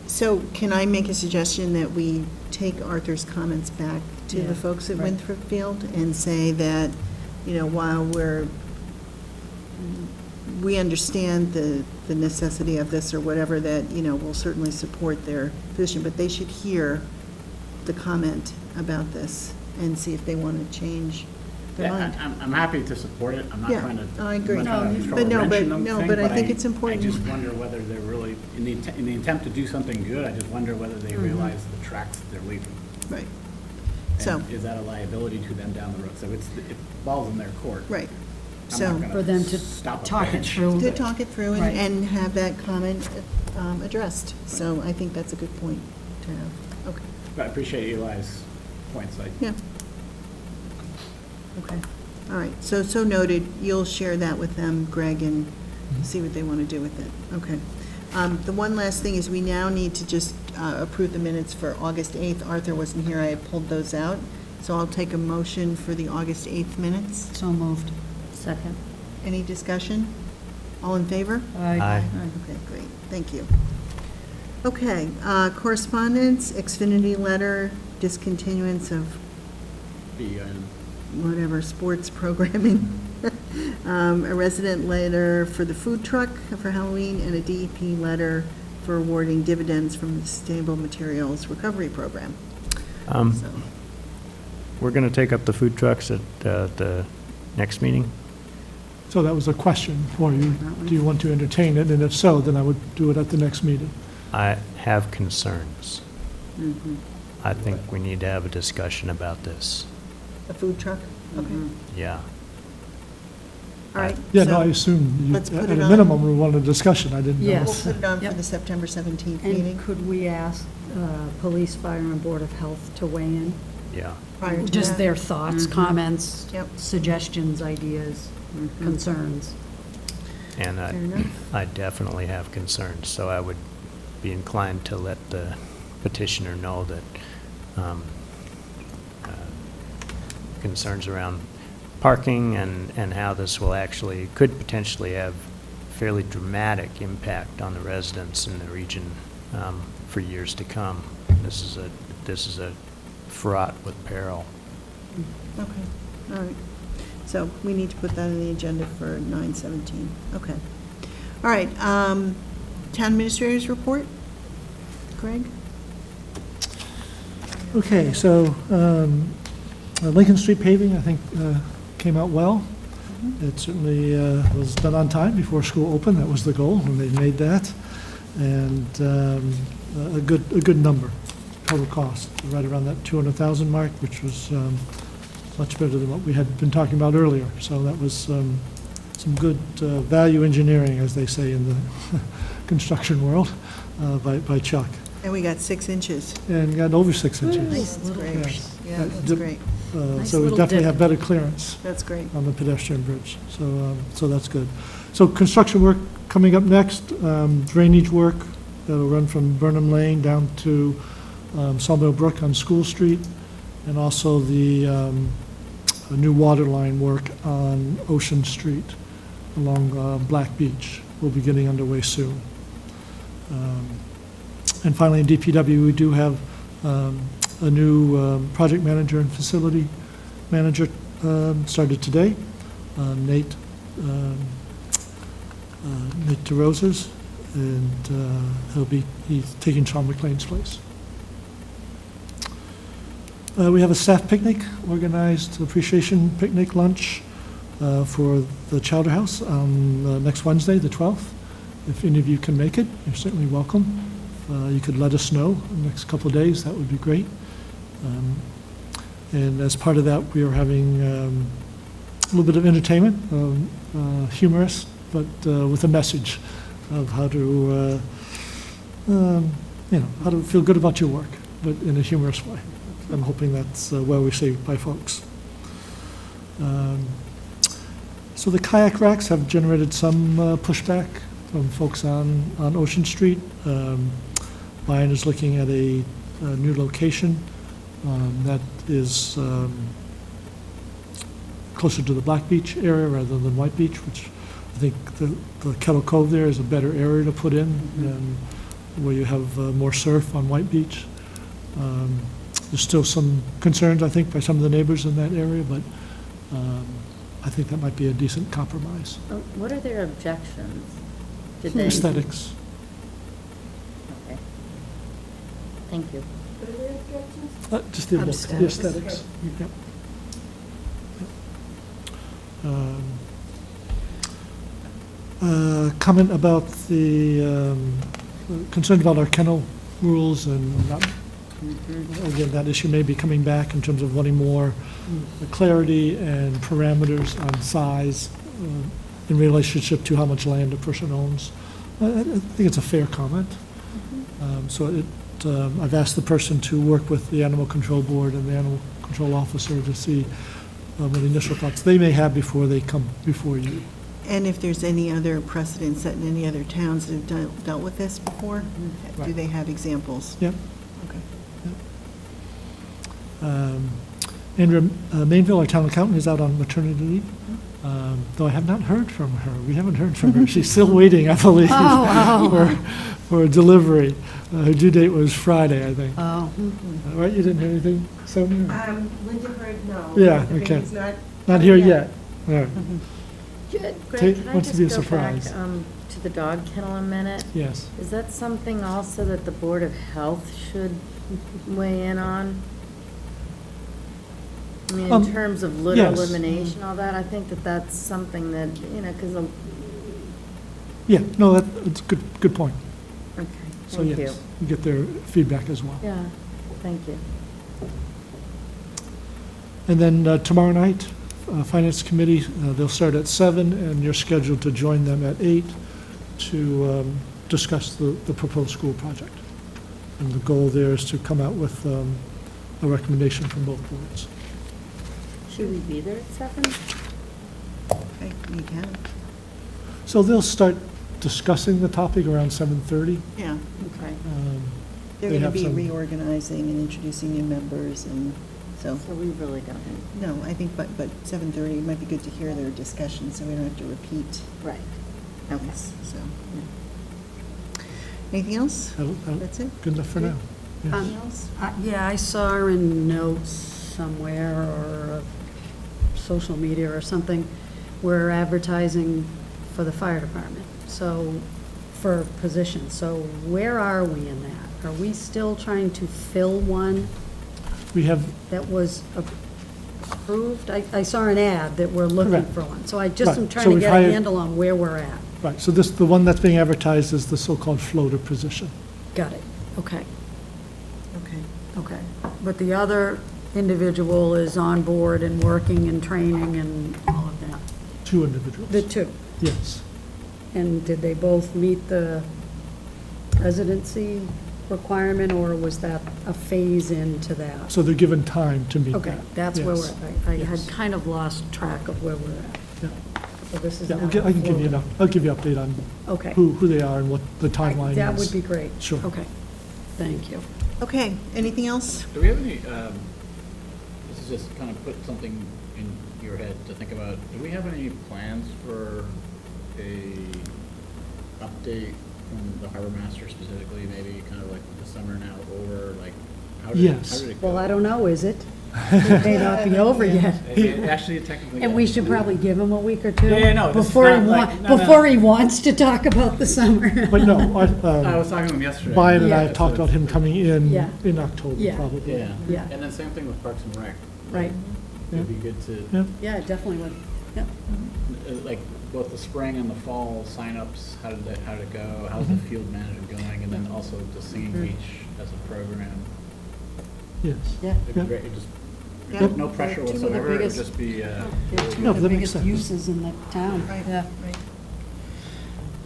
So can I make a suggestion that we take Arthur's comments back to Yeah, the folks at right. Winthrop Field and say that, while we understand the necessity of this or whatever, that, we'll certainly support their position, but they should hear the comment about this and see if they want to change their mind. I'm happy to support it. I'm not Yeah, trying to. I agree. I'm not trying to throw a But no, wrench but- in the no, thing, but I think it's important. I just wonder whether they're really, in the attempt to do something good, I just wonder whether they realize the tracks that they're leaving. Right. So, And is that a liability to them down the road? So it falls in their court. right. I'm So, not gonna For them to stop a talk it bench. through. to talk it through Right. and have that comment addressed. So I think that's a good point to have. Okay. But I appreciate Eli's points. Yeah. Okay. All right. So noted. You'll share that with them, Greg, and see what they want to do with it. Okay. The one last thing is we now need to just approve the minutes for August 8th. Arthur wasn't here. I had pulled those out. So I'll take a motion for the August 8th minutes. So moved. Second. Any discussion? All in favor? Aye. Okay, great, thank you. Okay, correspondence, Xfinity letter, discontinuance of whatever, sports programming. A resident letter for the food truck for Halloween, and a DEP letter for awarding dividends from the Sustainable Materials Recovery Program. So, We're going to take up the food trucks at the next meeting. So that was a question for you. Do you want to entertain it? And if so, then I would do it at the next meeting. I have concerns. Mhm. I think we need to have a discussion about this. the food truck, okay, Mhm. Yeah. all right. Yeah, no, so I assume, you- let's put at it a on. minimum, we wanted a discussion. I didn't know. Yes. We'll put it on for Yep. the September 17th meeting. And could we ask Police, Fire, and Board of Health to weigh in? Yeah. Prior to Just that. their thoughts, Mhm. comments, Yep. suggestions, ideas, Mhm. concerns. And Fair enough. I definitely have concerns, so I would be inclined to let the petitioner know that concerns around parking and how this will actually, could potentially have fairly dramatic impact on the residents in the region for years to come. This is a fraught with peril. Okay, all right. So we need to put that on the agenda for 9/17. Okay. All right, town administrators report? Craig? Okay, so Lincoln Street paving, I think, came out well. It certainly was done on time before school opened. That was the goal, and they made that. And a good number, total cost, right around that 200,000 mark, which was much better than what we had been talking about earlier. So that was some good value engineering, as they say in the construction world, by Chuck. And we got 6 inches. And got over 6 inches. Nice, that's great. Yes. Yeah, That that's dip- great. Nice So we little definitely dip. have better clearance That's great. on the pedestrian bridge, so that's good. So construction work coming up next, drainage work that'll run from Burnham Lane down to Sawmill Brook on School Street, and also the new water line work on Ocean Street along Black Beach will be getting underway soon. And finally, in DPW, we do have a new project manager and facility manager started today, Nate DeRosas, and he's taking Sean McLean's place. We have a staff picnic, organized appreciation picnic lunch for the Chowder House on next Wednesday, the 12th. If any of you can make it, you're certainly welcome. You could let us know in the next couple of days, that would be great. And as part of that, we are having a little bit of entertainment, humorous, but with a message of how to, how to feel good about your work, but in a humorous way. I'm hoping that's well received by folks. So the kayak racks have generated some pushback from folks on Ocean Street. Brian is looking at a new location that is closer to the Black Beach area rather than White Beach, which I think the Kettle Cove there is a better area to put in than where you have more surf on White Beach. There's still some concerns, I think, by some of the neighbors in that area, but I think that might be a decent compromise. What are their objections? Did they? Aesthetics. Okay. Thank you. Just the Aesthetics. aesthetics. Yep. Comment about the concern about our kennel rules and not, again, that issue may be coming back in terms of wanting more clarity and parameters on size in relationship to how much land a person owns. I think it's a fair comment. I've asked the person to work with the Animal Control Board and the Animal Control Officer to see what initial thoughts they may have before they come before you. And if there's any other precedents set in any other towns that have dealt with this before? Do Right. they have examples? Yep. Okay. Andrea Mainville, our town accountant, is out on maternity leave, though I have not heard from her. We haven't heard from her. She's still waiting, I believe, for a delivery. Her due date was Friday, I think. Oh. Right, you didn't hear anything, Sonia? Linda heard no. Yeah, The okay. baby's Not here yet. All right. Greg, can I Wants to be a just go back surprise. to the dog kennel a minute? Yes. Is that something also that the Board of Health should weigh in on? I mean, in terms of litter yes. elimination, all that, I think that that's something that, because, Yeah, no, that's a good point. okay, So thank you. yes, you get their feedback as well. Yeah, thank you. And then tomorrow night, Finance Committee, they'll start at 7, and you're scheduled to join them at 8 to discuss the proposed school project. And the goal there is to come out with a recommendation from both boards. Should we be there at 7? Okay, you can. So they'll start discussing the topic around 7:30. Yeah. Okay. They're They going to have be some- reorganizing and introducing new members, and so. So we really don't. No, I think, but 7:30, it might be good to hear their discussion, so we don't have to repeat. Right. Okay. this, So, anything else? That's it? Good enough for now. Yeah. Anything else? Yeah, I saw in notes somewhere or social media or something, we're advertising for the fire department, so, for positions. So where are we in that? Are we still trying to fill one We have, that was approved? I saw an ad that we're looking Correct. for one. So I just am Right. trying So to we've get a hired- handle on where we're at. right, so this, the one that's being advertised is the so-called floater position. Got it. Okay. Okay. Okay, but the other individual is on board and working and training and all of that? 2 individuals. The two? Yes. And did they both meet the residency requirement, or was that a phase into that? So they're given time to meet that. Okay, that's where we're Yes. at. I Yes. had kind of lost track of where we're at. Yeah. So this is Yeah, now. I can give you I'll give you an update on Okay. who they are and what the timeline is. That would be great. Sure. Okay, thank you. Okay, anything else? Do we have any, this is just kind of put something in your head to think about, do we have any plans for a update from the harbor master specifically, maybe kind of like the summer now over, like, how did Yes. it go? Well, I don't know, is it? It may not be over yet. Actually, technically. And we should probably give him a week or two? Yeah, no, this is Before he not like- no, no. before he wants to talk about the summer. But no, I was talking to him yesterday. Brian and I Yeah. have talked about him coming in Yeah. October, Yeah. probably. Yeah. Yeah. And then same thing with Parks and Rec. Right. It'd be good to, Yeah. Yeah, it definitely would. Yeah. like, both the spring and the fall signups, how did it go? How's the field management going? And then also the Singing Beach as a program. Yes. Yeah. It'd be Yeah. great, it just, Yeah. no pressure Two of the whatsoever, it would biggest- just be, They're two No, of but the that makes biggest sense. uses in the town. Right. Yeah. Right.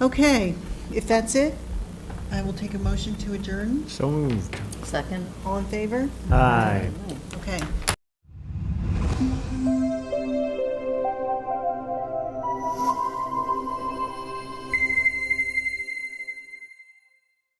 Okay, if that's it, I will take a motion to adjourn. So moved. Second? All in favor? Aye. Okay.